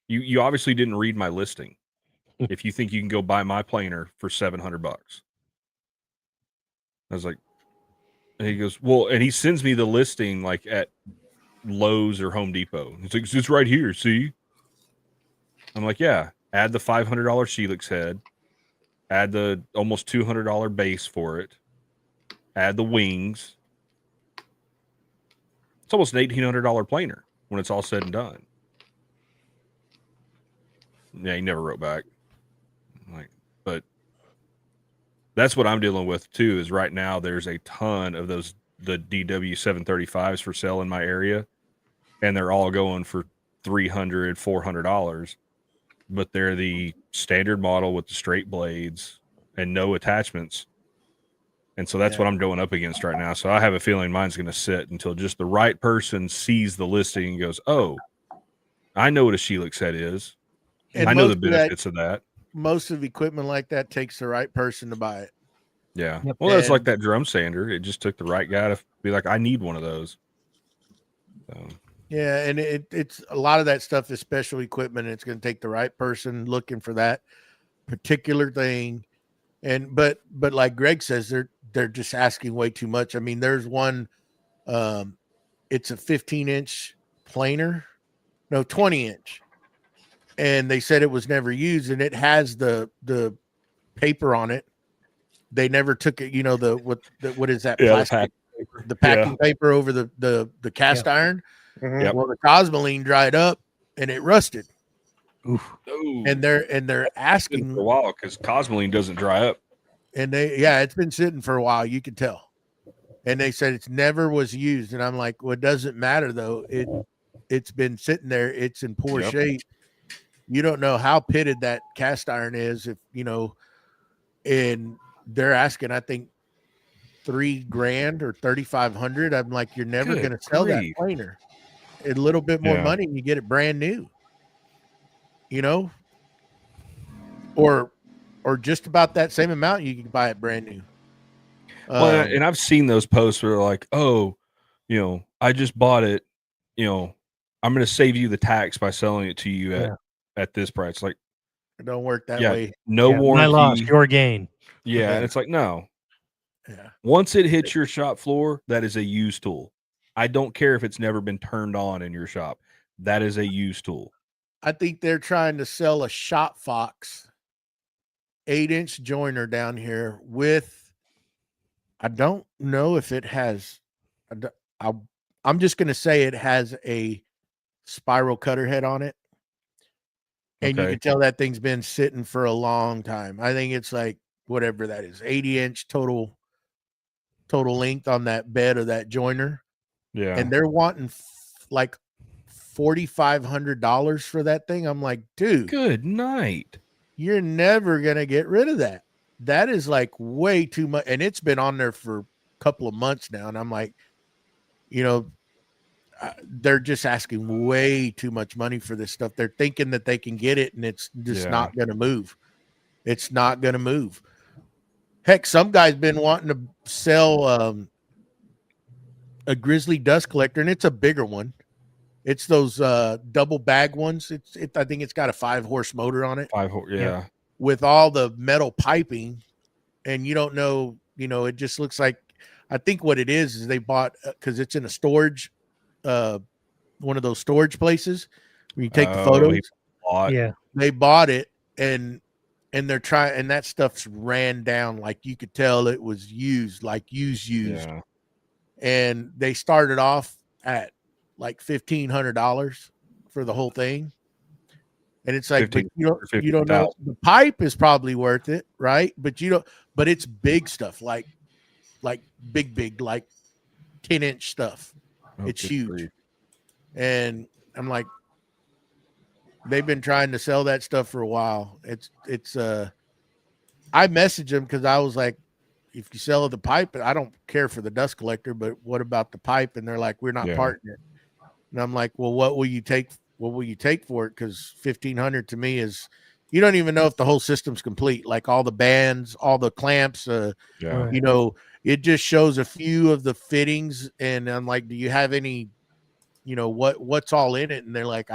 You obviously didn't read my listing. If you think you can go buy my planer for $700, I was like, and he goes, well, and he sends me the listing like at Lowe's or Home Depot. He's like, it's right here. See? I'm like, yeah. Add the $500 Sheelix head. Add the almost $200 base for it. Add the wings. It's almost an $1,800 planer when it's all said and done. Yeah, he never wrote back. But that's what I'm dealing with too. Is right now there's a ton of the DW 735s for sale in my area, and they're all going for $300, $400. But they're the standard model with the straight blades and no attachments. And so that's what I'm going up against right now. So I have a feeling mine's going to sit until just the right person sees the listing and goes, oh, I know what a Sheelix head is. And I know the benefits of that. Most of equipment like that takes the right person to buy it. Yeah. Well, that's like that drum sander. It just took the right guy to be like, I need one of those. So. Yeah, and it's a lot of that stuff is special equipment. And it's going to take the right person looking for that particular thing. And but like Greg says, they're just asking way too much. I mean, there's one, it's a 15-inch planer, no 20-inch, and they said it was never used, and it has the paper on it. They never took it. What is that? Plastic, the packing paper over the cast iron. Mm-hmm. Well, the Cosmoline dried up and it rusted. Oof. And they're asking for a while because Cosmoline doesn't dry up. And it's been sitting for a while. You can tell. And they said it's never was used. And I'm like, well, it doesn't matter though. It's been sitting there. It's in poor shape. You don't know how pitted that cast iron is, and they're asking, I think, $3,000 or $3,500. I'm like, you're never going to sell that planer. A little bit more money and you get it brand new, or just about that same amount. You can buy it brand new. Well, and I've seen those posts where they're like, oh, I just bought it. I'm going to save you the tax by selling it to you at this price. Like, it don't work that way. No warranty. My loss, your gain. Yeah. And it's like, no. Yeah. Once it hits your shop floor, that is a used tool. I don't care if it's never been turned on in your shop. That is a used tool. I think they're trying to sell a shop fox 8-inch joiner down here with, I don't know if it has, I'm just going to say it has a spiral cutter head on it. And you can tell that thing's been sitting for a long time. I think it's like whatever that is, 80-inch total length on that bed of that joiner. Yeah. And they're wanting like $4,500 for that thing. I'm like, dude, good night. You're never going to get rid of that. That is like way too much. And it's been on there for a couple of months now. And I'm like, you know, they're just asking way too much money for this stuff. They're thinking that they can get it, and it's just not going to move. It's not going to move. Heck, some guy's been wanting to sell a grizzly dust collector, and it's a bigger one. It's those double bag ones. I think it's got a 5-horse motor on it. 5 horse, yeah. With all the metal piping, and you don't know, it just looks like, I think what it is they bought, because it's in a storage, one of those storage places where you take the photos. They bought it, and they're trying, and that stuff's ran down, like you could tell it was used, like used. Yeah. And they started off at like $1,500 for the whole thing. And it's like, but you don't know, the pipe is probably worth it, right? But but it's big stuff, like big, like 10-inch stuff. It's huge. And I'm like, they've been trying to sell that stuff for a while. I messaged them because I was like, if you sell the pipe, I don't care for the dust collector, but what about the pipe? And they're like, we're not parting it. And I'm like, well, what will you take? What will you take for it? Because $1,500 to me is, you don't even know if the whole system's complete, like all the bands, all the clamps, it just shows a few of the fittings. And I'm like, do you have any, what's all in it? And they're like,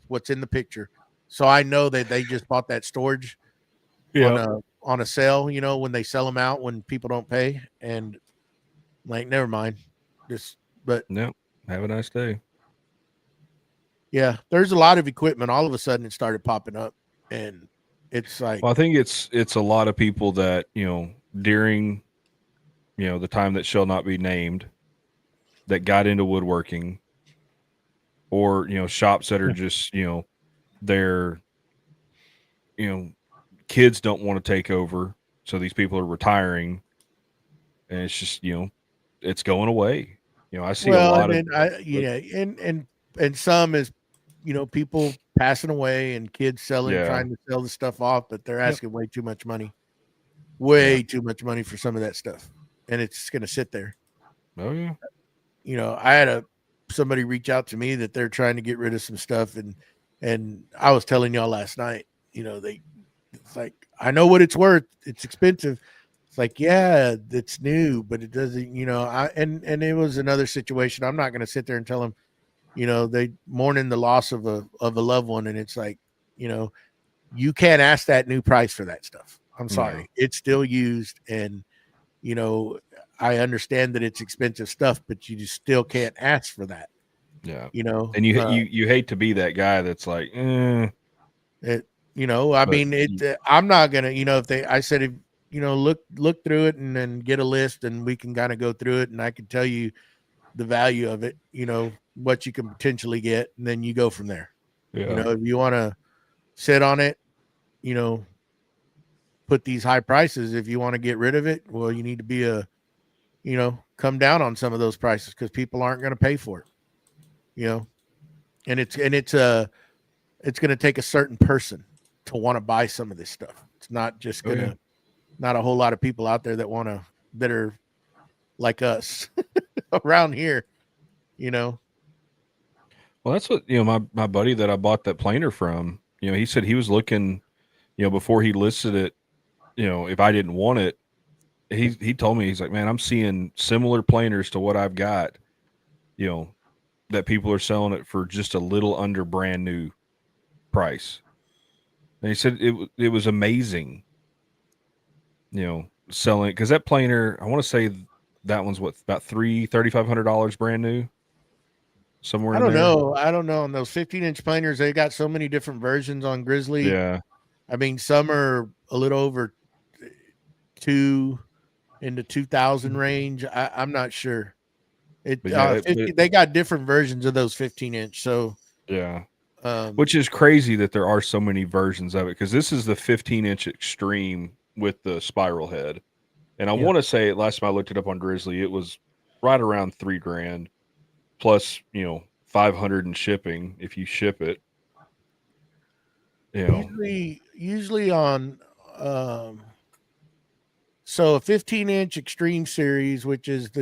what's in the picture. So I know that they just bought that storage on a sale, when they sell them out, when people don't pay. And like, never mind. No, have a nice day. Yeah, there's a lot of equipment. All of a sudden it started popping up, and it's like, well, I think it's a lot of people that, during, the time that shall not be named, that got into woodworking, or, shops that are just, their, kids don't want to take over. So these people are retiring, and it's just, it's going away. I see a lot of, and some is, people passing away and kids trying to sell the stuff off, but they're asking way too much money, too much money for some of that stuff. And it's going to sit there. Oh yeah. I had somebody reach out to me that they're trying to get rid of some stuff. And I was telling y'all last night, it's like, I know what it's worth. It's expensive. It's like, yeah, it's new, but it doesn't, and it was another situation. I'm not going to sit there and tell them, they mourning the loss of a loved one. And it's like, you can't ask that new price for that stuff. I'm sorry. Yeah. It's still used. And, I understand that it's expensive stuff, but you just still can't ask for that. Yeah. And you hate to be that guy that's like, I'm not going to, I said, if, look through it and then get a list, and we can kind of go through it, and I can tell you the value of it, what you can potentially get, and then you go from there. Yeah. If you want to sit on it, put these high prices. If you want to get rid of it, well, you need to be come down on some of those prices, because people aren't going to pay for it, and it's going to take a certain person to want to buy some of this stuff. It's not just going to, not a whole lot of people out there that are like us around here, Well, that's what, my buddy that I bought that planer from, he said he was looking, before he listed it, if I didn't want it, he told me, he's like, man, I'm seeing similar planers to what I've got, that people are selling it for just a little under brand new price. And he said it was amazing, selling, because that planer, I want to say that one's about $3,500 brand new. Somewhere I don't know. On those 15-inch planers, they got so many different versions on Grizzly. Yeah. I mean, some are a little over in the 2000 range. I'm not sure. It 50, they got different versions of those 15-inch. So yeah, which is crazy that there are so many versions of it, because this is the 15-inch Extreme with the spiral head, and I want to say last time I looked it up on Grizzly, it was right around $3,000 plus, $500 in shipping if you ship it. Usually on so a 15-inch Extreme series, which is the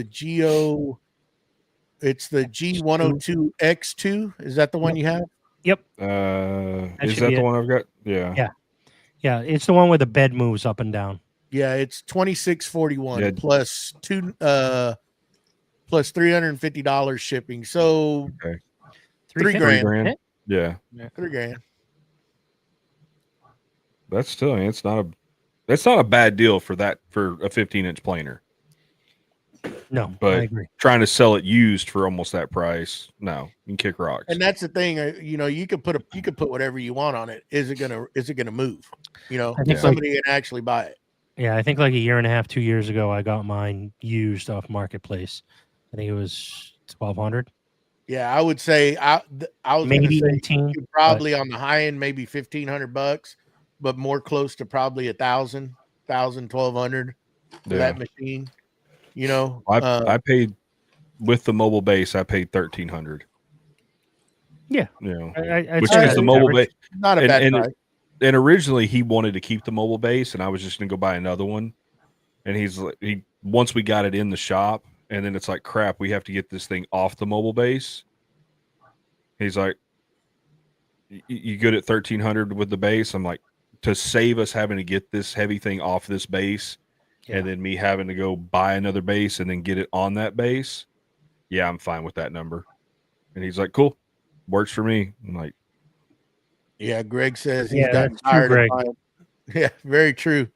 it's the G102X2. Is that the one you have? Yep. Is that the one I've got? Yeah. Yeah. It's the one where the bed moves up and down. Yeah, it's $26.41 plus plus $350 shipping. So $3,000. Yeah. $3,000. That's still, that's not a bad deal for a 15-inch planer. No, but I agree. Trying to sell it used for almost that price, no, you can kick rocks. And that's the thing, you could put whatever you want on it. Is it gonna move? I think somebody can actually buy it. Yeah, I think like a year and a half, 2 years ago, I got mine used off Marketplace. I think it was $1,200. Yeah, I would say I was maybe gonna say 18, probably on the high end, maybe $1,500, but more close to probably $1,000, $1,200 for that machine. I paid with the mobile base. I paid $1,300. Yeah, which is the mobile base. Not a bad price. And originally he wanted to keep the mobile base, and I was just gonna go buy another one. And he's like, once we got it in the shop, and then it's like, crap, we have to get this thing off the mobile base. He's like, you good at $1,300 with the base? I'm like, to save us having to get this heavy thing off this base, and then me having to go buy another base and then get it on that base. Yeah, I'm fine with that number. And he's like, cool, works for me. I'm like, yeah, Greg says he's got tired of buying. Yeah, very true.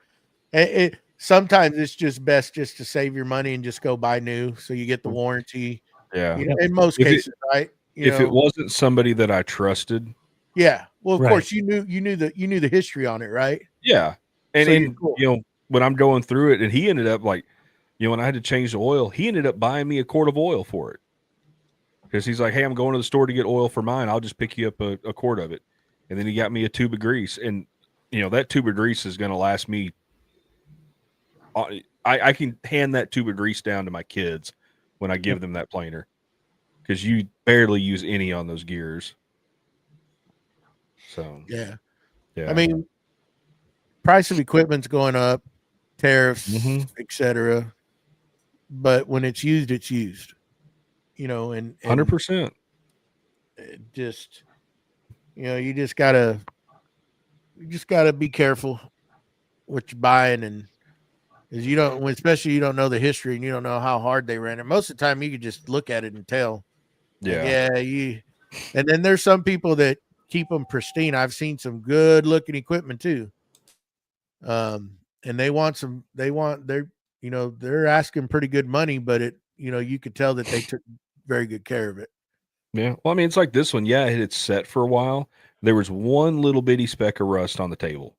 Sometimes it's just best just to save your money and just go buy new, so you get the warranty. Yeah, in most cases, right? If it wasn't somebody that I trusted, yeah. Well, of course you knew the history on it, right? Yeah, and cool. When I'm going through it, and he ended up like, when I had to change the oil, he ended up buying me a quart of oil for it, because he's like, hey, I'm going to the store to get oil for mine. I'll just pick you up a quart of it. And then he got me a tube of grease, and that tube of grease is going to last me. I can hand that tube of grease down to my kids when I give them that planer, because you barely use any on those gears. So yeah. I mean, price of equipment's going up, tariffs, etc. But when it's used, it's used. And 100%. Just you just gotta be careful what you're buying, and because especially you don't know the history and you don't know how hard they ran it. Most of the time, you can just look at it and tell. Yeah. And then there's some people that keep them pristine. I've seen some good looking equipment too. And they're asking pretty good money, but you could tell that they took very good care of it. Yeah. Well, I mean, it's like this one. Yeah, it's set for a while. There was one little bitty speck of rust on the table.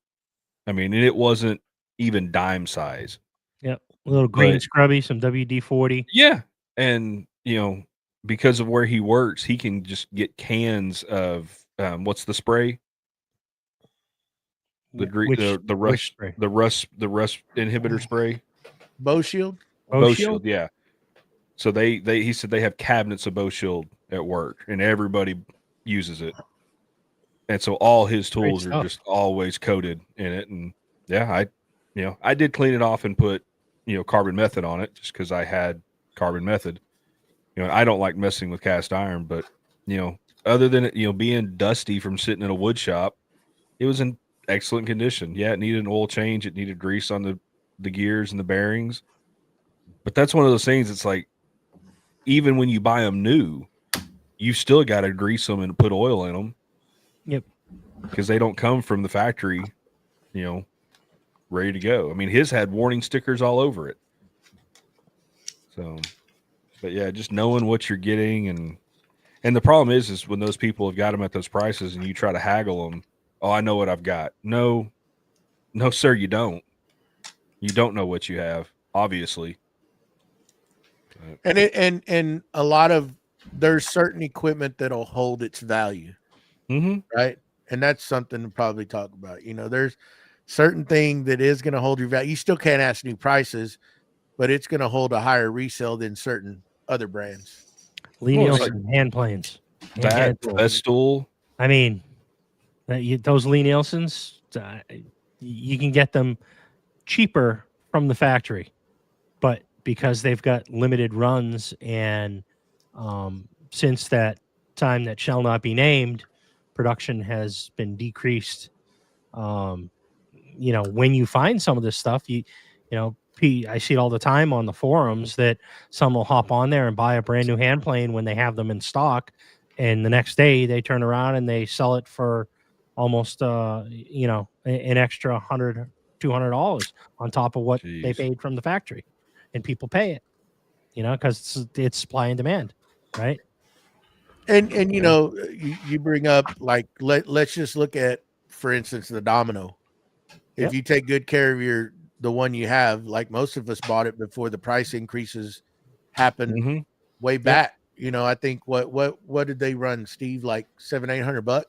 I mean, and it wasn't even dime size. Yep. A little green scrubby, some WD-40. Yeah. And, because of where he works, he can just get cans of what's the spray? The rust inhibitor spray. Bow Shield. Bow Shield, yeah. So he said they have cabinets of Bow Shield at work, and everybody uses it. And so all his tools are just always coated in it. And yeah, I did clean it off and put, carbon method on it, just because I had carbon method. I don't like messing with cast iron, but other than it, being dusty from sitting in a wood shop, it was in excellent condition. Yeah, it needed an oil change, it needed grease on the gears and the bearings. But that's one of those things. It's like, even when you buy them new, you still got to grease them and put oil in them. Yep. Because they don't come from the factory, ready to go. I mean, his had warning stickers all over it. So, but yeah, just knowing what you're getting, and the problem is when those people have got them at those prices and you try to haggle them. Oh, I know what I've got. No, No, sir, you don't. You don't know what you have, obviously. And a lot of there's certain equipment that'll hold its value, right? And that's something to probably talk about. There's certain thing that is going to hold your value. You still can't ask new prices, but it's going to hold a higher resale than certain other brands. Lee Nielsen hand planes. That Festool. I mean, those Lee Nielsens, you can get them cheaper from the factory, but because they've got limited runs and since that time that shall not be named, production has been decreased. When you find some of this stuff, I see it all the time on the forums that some will hop on there and buy a brand new hand plane when they have them in stock, and the next day they turn around and they sell it for almost an extra $100-$200 on top of what they paid from the factory, and people pay it, because it's supply and demand, right? And you bring up, like, let's just look at, for instance, the domino. If you take good care of the one you have, like most of us bought it before the price increases happened way back. I think what did they run, Steve? Like $700-800?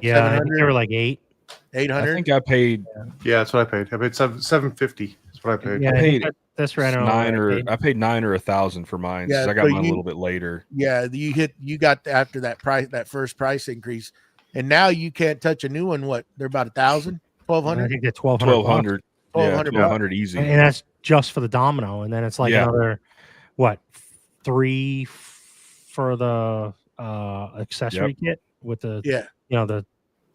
Yeah, I think they were like 800. I think I paid. Yeah, that's what I paid. I paid $750. That's what I paid. Yeah, I paid that's right. I paid $9 or $1,000 for mine. Yeah, I got mine a little bit later. Yeah, you got after that first price increase, and now you can't touch a new one. What, they're about $1,000, $1,200? I think they're $1,200. $1,200 easy, and that's just for the domino, and then it's like another $3 for the accessory kit with the the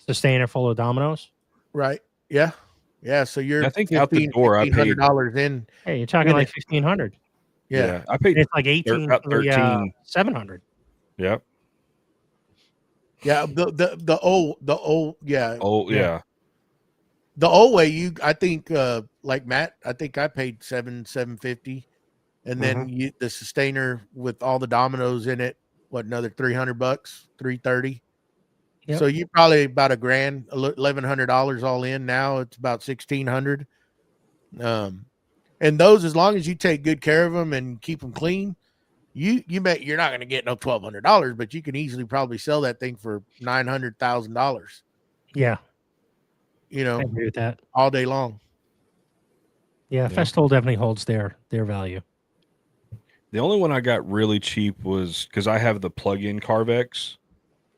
sustainer full of dominoes, right? Yeah. So you're, I think out the door I paid $1,500 in. Hey, you're talking like $1,500. Yeah, I paid. It's like 13 $700. Yep. Yeah, the old the old way, I think like Matt, I think I paid $750, and then the sustainer with all the dominoes in it, another $300, $330. Yep. So you probably about $1,000, $1,100 all in. Now it's about $1,600. And those, as long as you take good care of them and keep them clean, you're not going to get no $1,200, but you can easily probably sell that thing for $900,000. Yeah. I agree with that all day long. Yeah, Festool definitely holds their value. The only one I got really cheap was because I have the plug-in Carvex.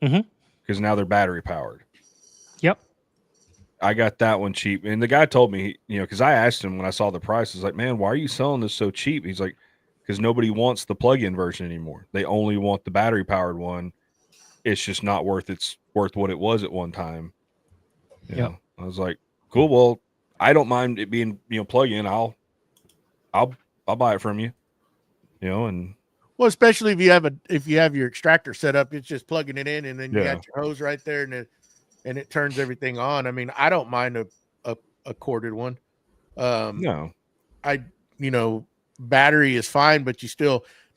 Because now they're battery powered. Yep. I got that one cheap. And the guy told me, because I asked him when I saw the price, I was like, man, why are you selling this so cheap? He's like, because nobody wants the plug-in version anymore. They only want the battery powered one. It's just not worth what it was at one time. Yeah. I was like, cool. Well, I don't mind it being, plug-in. I'll buy it from you. And well, especially if you have your extractor set up, it's just plugging it in, and then you got your hose right there, and it turns everything on. I mean, I don't mind a corded one. No, battery is fine, but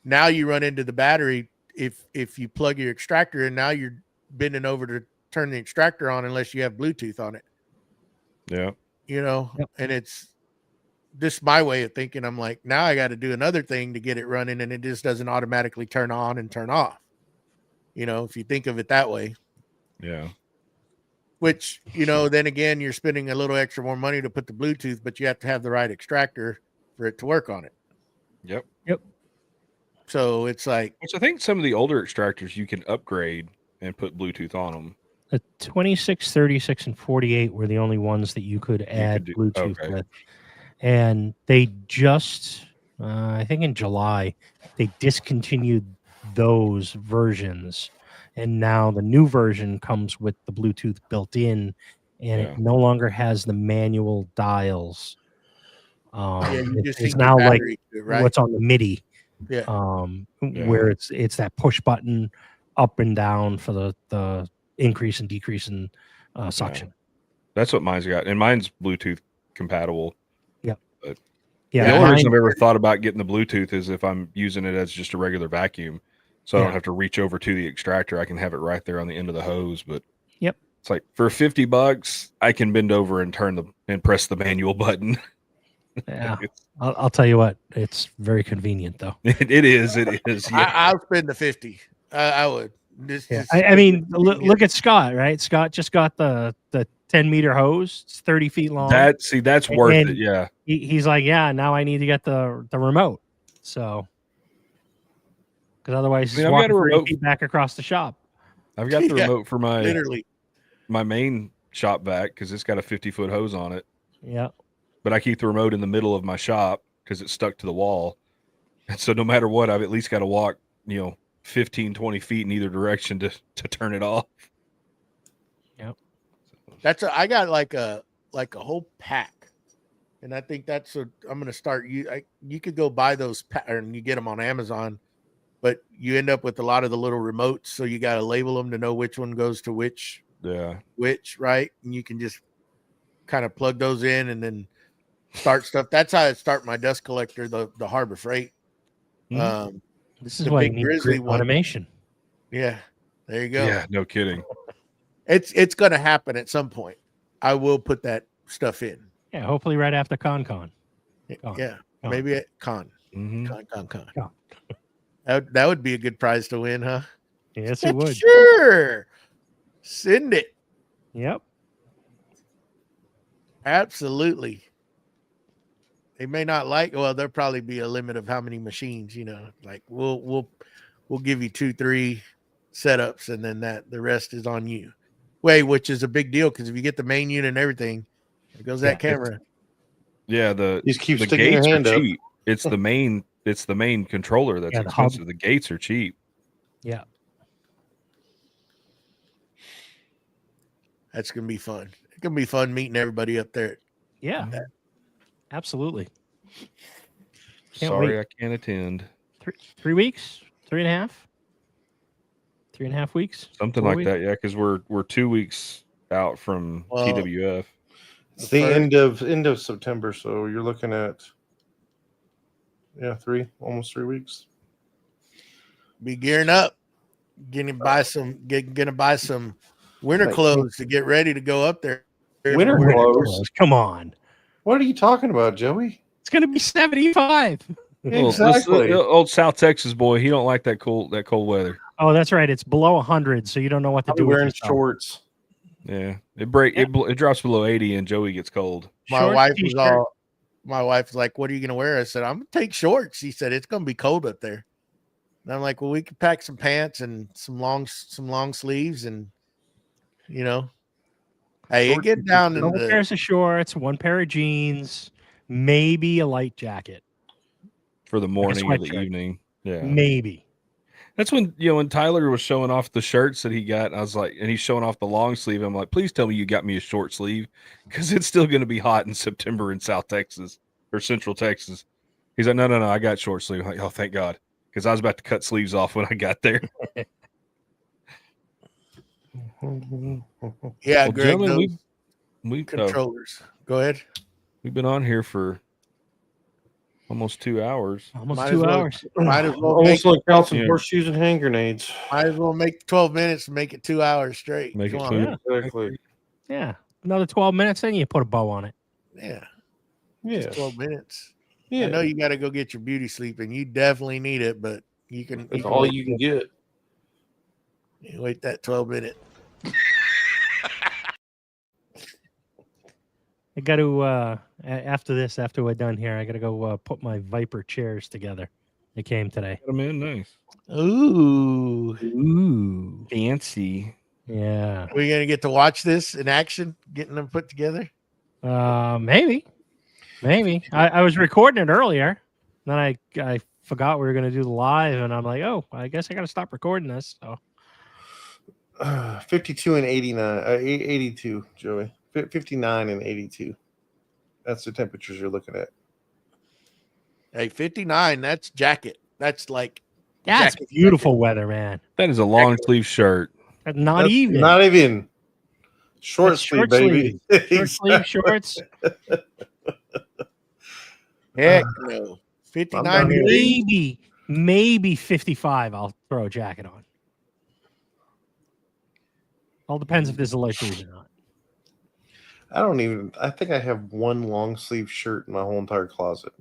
now you run into the battery if you plug your extractor in. Now you're bending over to turn the extractor on unless you have Bluetooth on it. Yeah, and it's this my way of thinking. I'm like, now I got to do another thing to get it running, and it just doesn't automatically turn on and turn off. If you think of it that way. Yeah. Which, then again, you're spending a little extra more money to put the Bluetooth, but you have to have the right extractor for it to work on it. Yep. So it's like, which I think some of the older extractors you can upgrade and put Bluetooth on them. The 26, 36, and 48 were the only ones that you could add Bluetooth with. And they just, I think in July, they discontinued those versions. And now the new version comes with the Bluetooth built in, and it no longer has the manual dials. It's now like right? what's on the MIDI. Yeah. Where it's that push button up and down for the increase and decrease in suction. That's what mine's got, and mine's Bluetooth compatible. Yep. But yeah, the only reason I've ever thought about getting the Bluetooth is if I'm using it as just a regular vacuum, so I don't have to reach over to the extractor. I can have it right there on the end of the hose. But it's like for $50, I can bend over and turn and press the manual button. Yeah, I'll tell you what, it's very convenient though. It is. Yeah. I'll spend the 50. I would. I mean, look at Scott, right? Scott just got the 10-meter hose. It's 30 feet long. That's worth it. Yeah. He's like, yeah, now I need to get the remote. So, because otherwise, he's walking 30 feet back across the shop. I've got the remote for literally my main shop vac because it's got a 50-foot hose on it. Yeah. But I keep the remote in the middle of my shop because it's stuck to the wall. And so no matter what, I've at least got to walk, 15, 20 feet in either direction to turn it off. Yep. I got like a whole pack. And I think that's I'm going to start. You could go buy those and you get them on Amazon, but you end up with a lot of the little remotes. So you got to label them to know which one goes to which. Yeah. Which, right. And you can just kind of plug those in and then start stuff. That's how I start my dust collector, the Harbor Freight. Mm-hmm. This is why you need Grizzly automation. Yeah, there you go. Yeah, no kidding. It's going to happen at some point. I will put that stuff in. Yeah, hopefully right after Con. Yeah, maybe at Con. Mm-hmm. Con. That would be a good prize to win, huh? Yes, it would. Sure. Send it. Yep. Absolutely. They may not there'll probably be a limit of how many machines, like we'll give you 2-3 setups and then the rest is on you. Which is a big deal because if you get the main unit and everything, there goes that camera. Yeah, the gates are cheap. It's the main controller that's expensive. The gates are cheap. Yeah. That's gonna be fun. It's gonna be fun meeting everybody up there. Yeah. Absolutely. Sorry, I can't attend. 3 weeks, 3.5, 3.5 weeks, something like that. Yeah, because we're 2 weeks out from TWF. It's the end of September, so you're looking at almost 3 weeks. Be gearing up, gonna buy some winter clothes to get ready to go up there. Winter clothes? Come on. What are you talking about, Joey? It's going to be 75. Exactly. Old South Texas boy, he don't like that cold weather. Oh, that's right. It's below 100, so you don't know what to do. Wearing shorts. Yeah, it drops below 80, and Joey gets cold. My wife was like, "What are you gonna wear?" I said, "I'm gonna take shorts." She said, "It's gonna be cold up there." And I'm like, "Well, we could pack some pants and some long sleeves, and hey, it get down in the pairs of shorts, one pair of jeans, maybe a light jacket for the morning or the evening. Yeah, maybe." That's when when Tyler was showing off the shirts that he got, I was like, and he's showing off the long sleeve. I'm like, please tell me you got me a short sleeve because it's still going to be hot in September in South Texas or Central Texas. He's like, no, I got short sleeve. I'm like, oh, thank God, because I was about to cut sleeves off when I got there. Yeah, Greg, we controllers. Go ahead. We've been on here for almost 2 hours. Almost 2 hours. Might as well almost like bouncing horseshoes and hand grenades. Might as well make 12 minutes and make it 2 hours straight. Make it exactly. Yeah. Another 12 minutes, then you put a bow on it. Yeah. Yeah. 12 minutes. Yeah. I know you got to go get your beauty sleep, and you definitely need it, but you can. That's all you can get. You wait that 12 minutes. I got to after we're done here, I got to go put my Viper chairs together. They came today. Got 'em in nice. Ooh, fancy. Yeah. We're gonna get to watch this in action, getting them put together. Maybe. I was recording it earlier, then I forgot we were gonna do the live, and I'm like, oh, I guess I got to stop recording this. So 52 and 89, 82, Joey. 59 and 82. That's the temperatures you're looking at. Hey, 59, that's jacket. That's like that's beautiful weather, man. That is a long sleeve shirt. Not even short sleeve, baby. Short sleeve shorts. Heck no. 59, maybe 55. I'll throw a jacket on. All depends if there's a light breeze or not. I think I have one long sleeve shirt in my whole entire closet.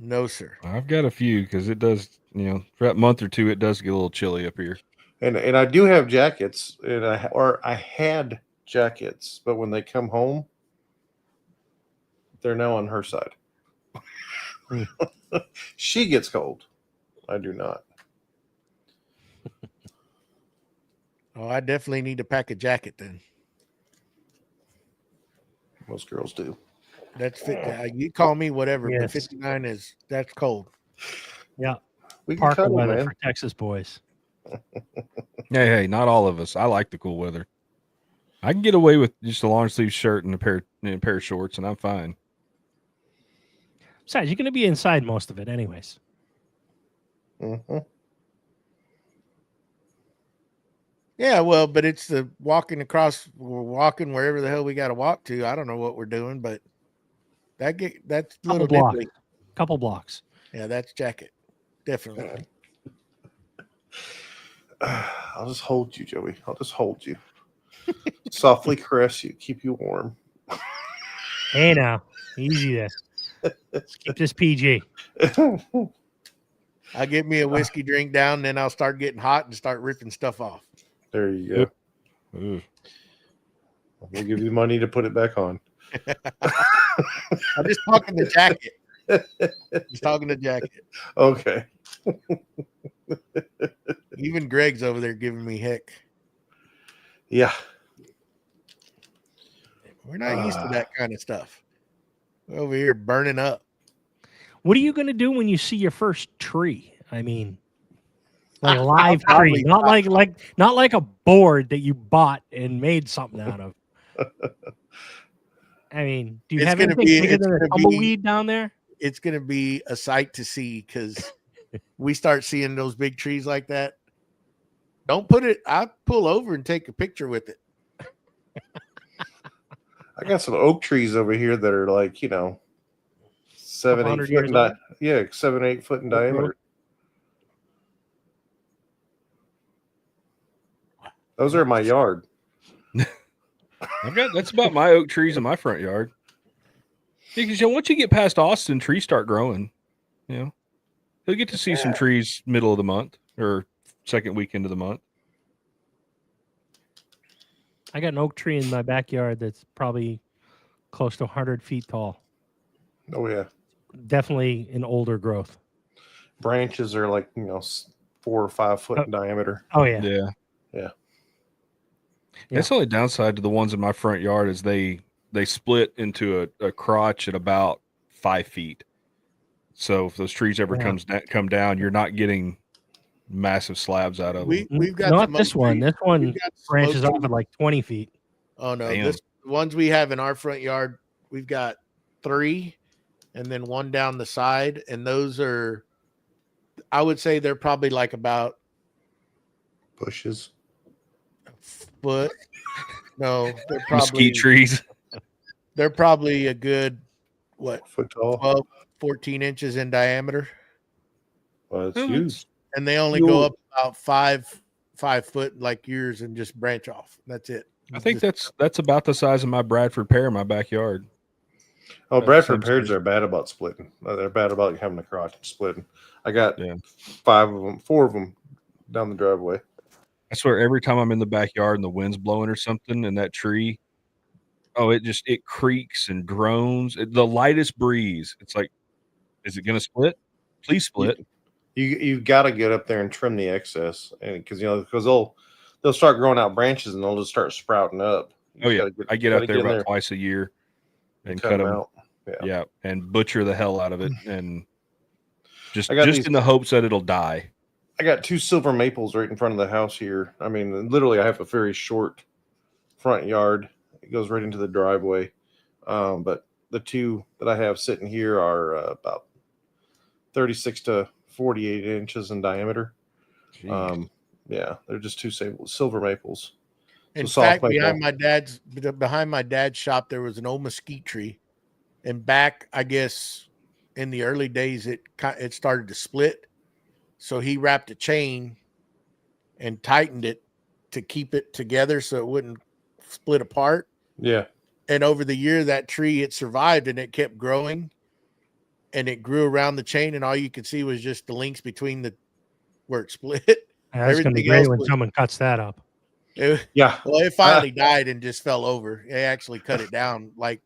No, sir. I've got a few because it does, for that month or two, it does get a little chilly up here. And I do have jackets, and I had jackets, but when they come home, they're now on her side. She gets cold. I do not. Oh, I definitely need to pack a jacket then. Most girls do. That's you call me whatever, Yes. but 59 that's cold. Yeah. We can Parka cuddle, weather man. for Texas boys. Hey, not all of us. I like the cool weather. I can get away with just a long sleeve shirt and a pair of shorts, and I'm fine. Besides, you're going to be inside most of it, anyways. Mm-hmm. Yeah, well, but it's the walking wherever the hell we got to walk to. I don't know what we're doing, but that's a little nipply. Couple blocks. Yeah, that's jacket. Definitely. I'll just hold you, Joey. I'll just hold you. Softly caress you, keep you warm. Hey now. Easy there. Let's keep this PG. I'll get me a whiskey drink down, then I'll start getting hot and start ripping stuff off. There you go. Ooh. We'll give you money to put it back on. I'm just talking the jacket. Just talking the jacket. Okay. Even Greg's over there giving me heck. Yeah. We're not used to that kind of stuff. We're over here burning up. What are you going to do when you see your first tree? I mean, like a live tree, not like a board that you bought and made something out of. I mean, do you have anything bigger than a tumbleweed down there? It's going to be a sight to see because we start seeing those big trees like that. Don't put it. I pull over and take a picture with it. I got some oak trees over here that are like, 7, 8 foot in 7, 8 foot in diameter. Those are in my yard. That's about my oak trees in my front yard. Because once you get past Austin, trees start growing. You'll get to see some trees middle of the month or second weekend of the month. I got an oak tree in my backyard that's probably close to 100 feet tall. Oh yeah, definitely an older growth. Branches are like 4 or 5 foot in diameter. Oh yeah, yeah. That's the only downside to the ones in my front yard is they split into a crotch at about 5 feet. So if those trees ever come down, you're not getting massive slabs out of them. We've got not this one. This one branches off at like 20 feet. Oh no, the ones we have in our front yard, we've got 3, and then 1 down the side, and those are, I would say they're probably like about bushes. Foot. No, they're probably mesquite trees. They're probably a good foot tall, 12, 14 inches in diameter. Well, that's huge. And they only go up about 5 foot like yours and just branch off. That's it. I think that's about the size of my Bradford pear in my backyard. Oh, Bradford pears are bad about splitting. They're bad about having the crotch splitting. I got 4 of them down the driveway. I swear every time I'm in the backyard and the wind's blowing or something and that tree, it creaks and groans. The lightest breeze. It's like, is it going to split? Please split. You've got to get up there and trim the excess, and because they'll start growing out branches and they'll just start sprouting up. I get up there about twice a year and cut them out. Yeah, and butcher the hell out of it, and just in the hopes that it'll die. I got 2 silver maples right in front of the house here. I mean, literally, I have a very short front yard. It goes right into the driveway. But the 2 that I have sitting here are about 36 to 48 inches in diameter. Yeah, they're just 2 silver maples. In fact, behind my dad's shop, there was an old mesquite tree, and back, I guess, in the early days, it started to split. So he wrapped a chain and tightened it to keep it together so it wouldn't split apart. Yeah. And over the year, that tree, it survived and it kept growing and it grew around the chain. And all you could see was just the links between where it split. That's going to be great when someone cuts that up. Well, it finally died and just fell over. They actually cut it down, like,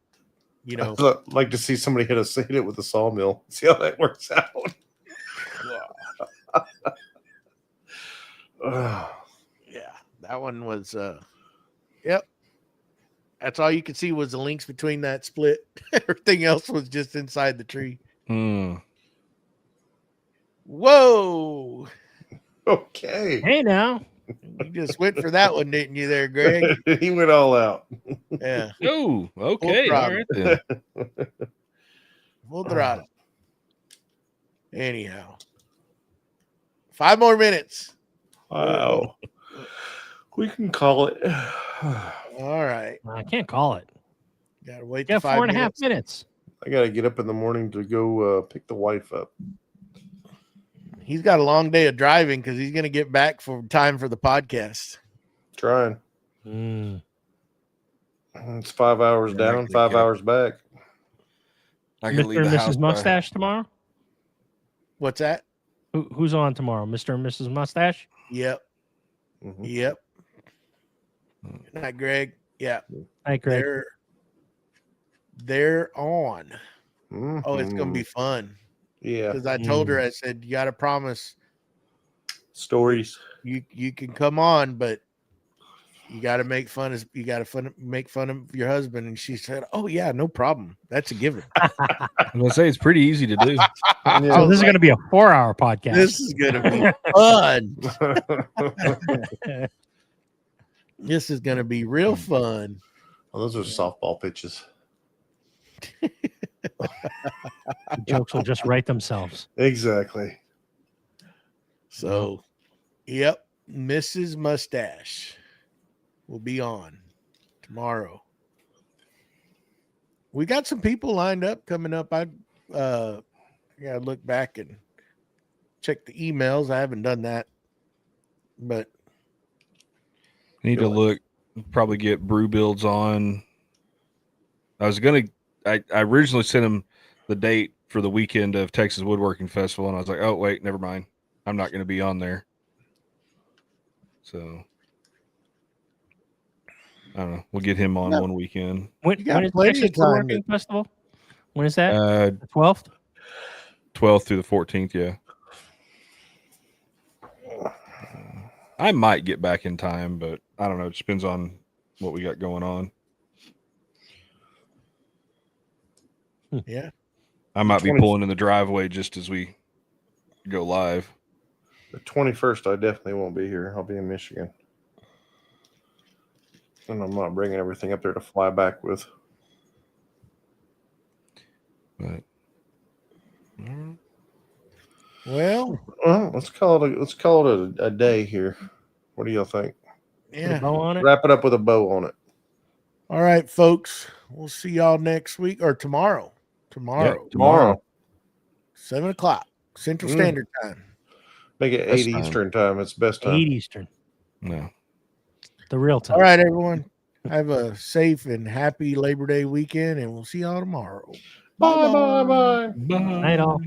I'd like to see somebody hit it with a sawmill. See how that works out. Yeah, that one was. Yep. That's all you could see was the links between that split. Everything else was just inside the tree. Whoa. Okay. Hey, now. You just went for that one, didn't you there, Greg? He went all out. Yeah. Oh, okay. All right then. Full throttle. Anyhow. 5 more minutes. Wow. We can call it. All right. I can't call it. Gotta wait. Yeah, 4.5 minutes. I gotta get up in the morning to go pick the wife up. He's got a long day of driving because he's gonna get back for time for the podcast. Trying. It's 5 hours down, 5 hours back. I Mr. and Mrs. Mustache tomorrow. What's that? Who's on tomorrow? Mr. and Mrs. Mustache? Yep. Mm-hmm. Yep. Good night, Greg. Yeah. Hi, Greg. They're on. Mm-hmm. Oh, it's gonna be fun. Yeah. Because I told her, I said, you gotta promise stories. You can come on, but you gotta make fun of your husband. And she said, oh yeah, no problem. That's a given. I'm gonna say it's pretty easy to do. So this is gonna be a 4-hour podcast. This is gonna be fun. This is gonna be real fun. Well, those are softball pitches. The jokes will just write themselves. Exactly. So, yep, Mrs. Mustache will be on tomorrow. We got some people lined up coming up. I gotta look back and check the emails. I haven't done that, but Need to look. Probably get Brew Builds on. I originally sent him the date for the weekend of Texas Woodworking Festival, and I was like, oh wait, never mind. I'm not going to be on there. So I don't know. We'll get him on one weekend. When is Texas Woodworking Festival? When is that? The 12th? 12th through the 14th, yeah. I might get back in time, but I don't know. It just depends on what we got going on. Yeah. I might be pulling in the driveway just as we go live. The 21st, I definitely won't be here. I'll be in Michigan. And I'm not bringing everything up there to fly back with. But well, let's call it a day here. What do y'all think? Yeah. Put a bow on it? Wrap it up with a bow on it. All right, folks. We'll see y'all next week or tomorrow. Tomorrow. 7 o'clock Central Standard Time. Make it 8 Eastern time. It's best time. 8 Eastern. No. The real time. All right, everyone. Have a safe and happy Labor Day weekend, and we'll see y'all tomorrow. Bye. Night all.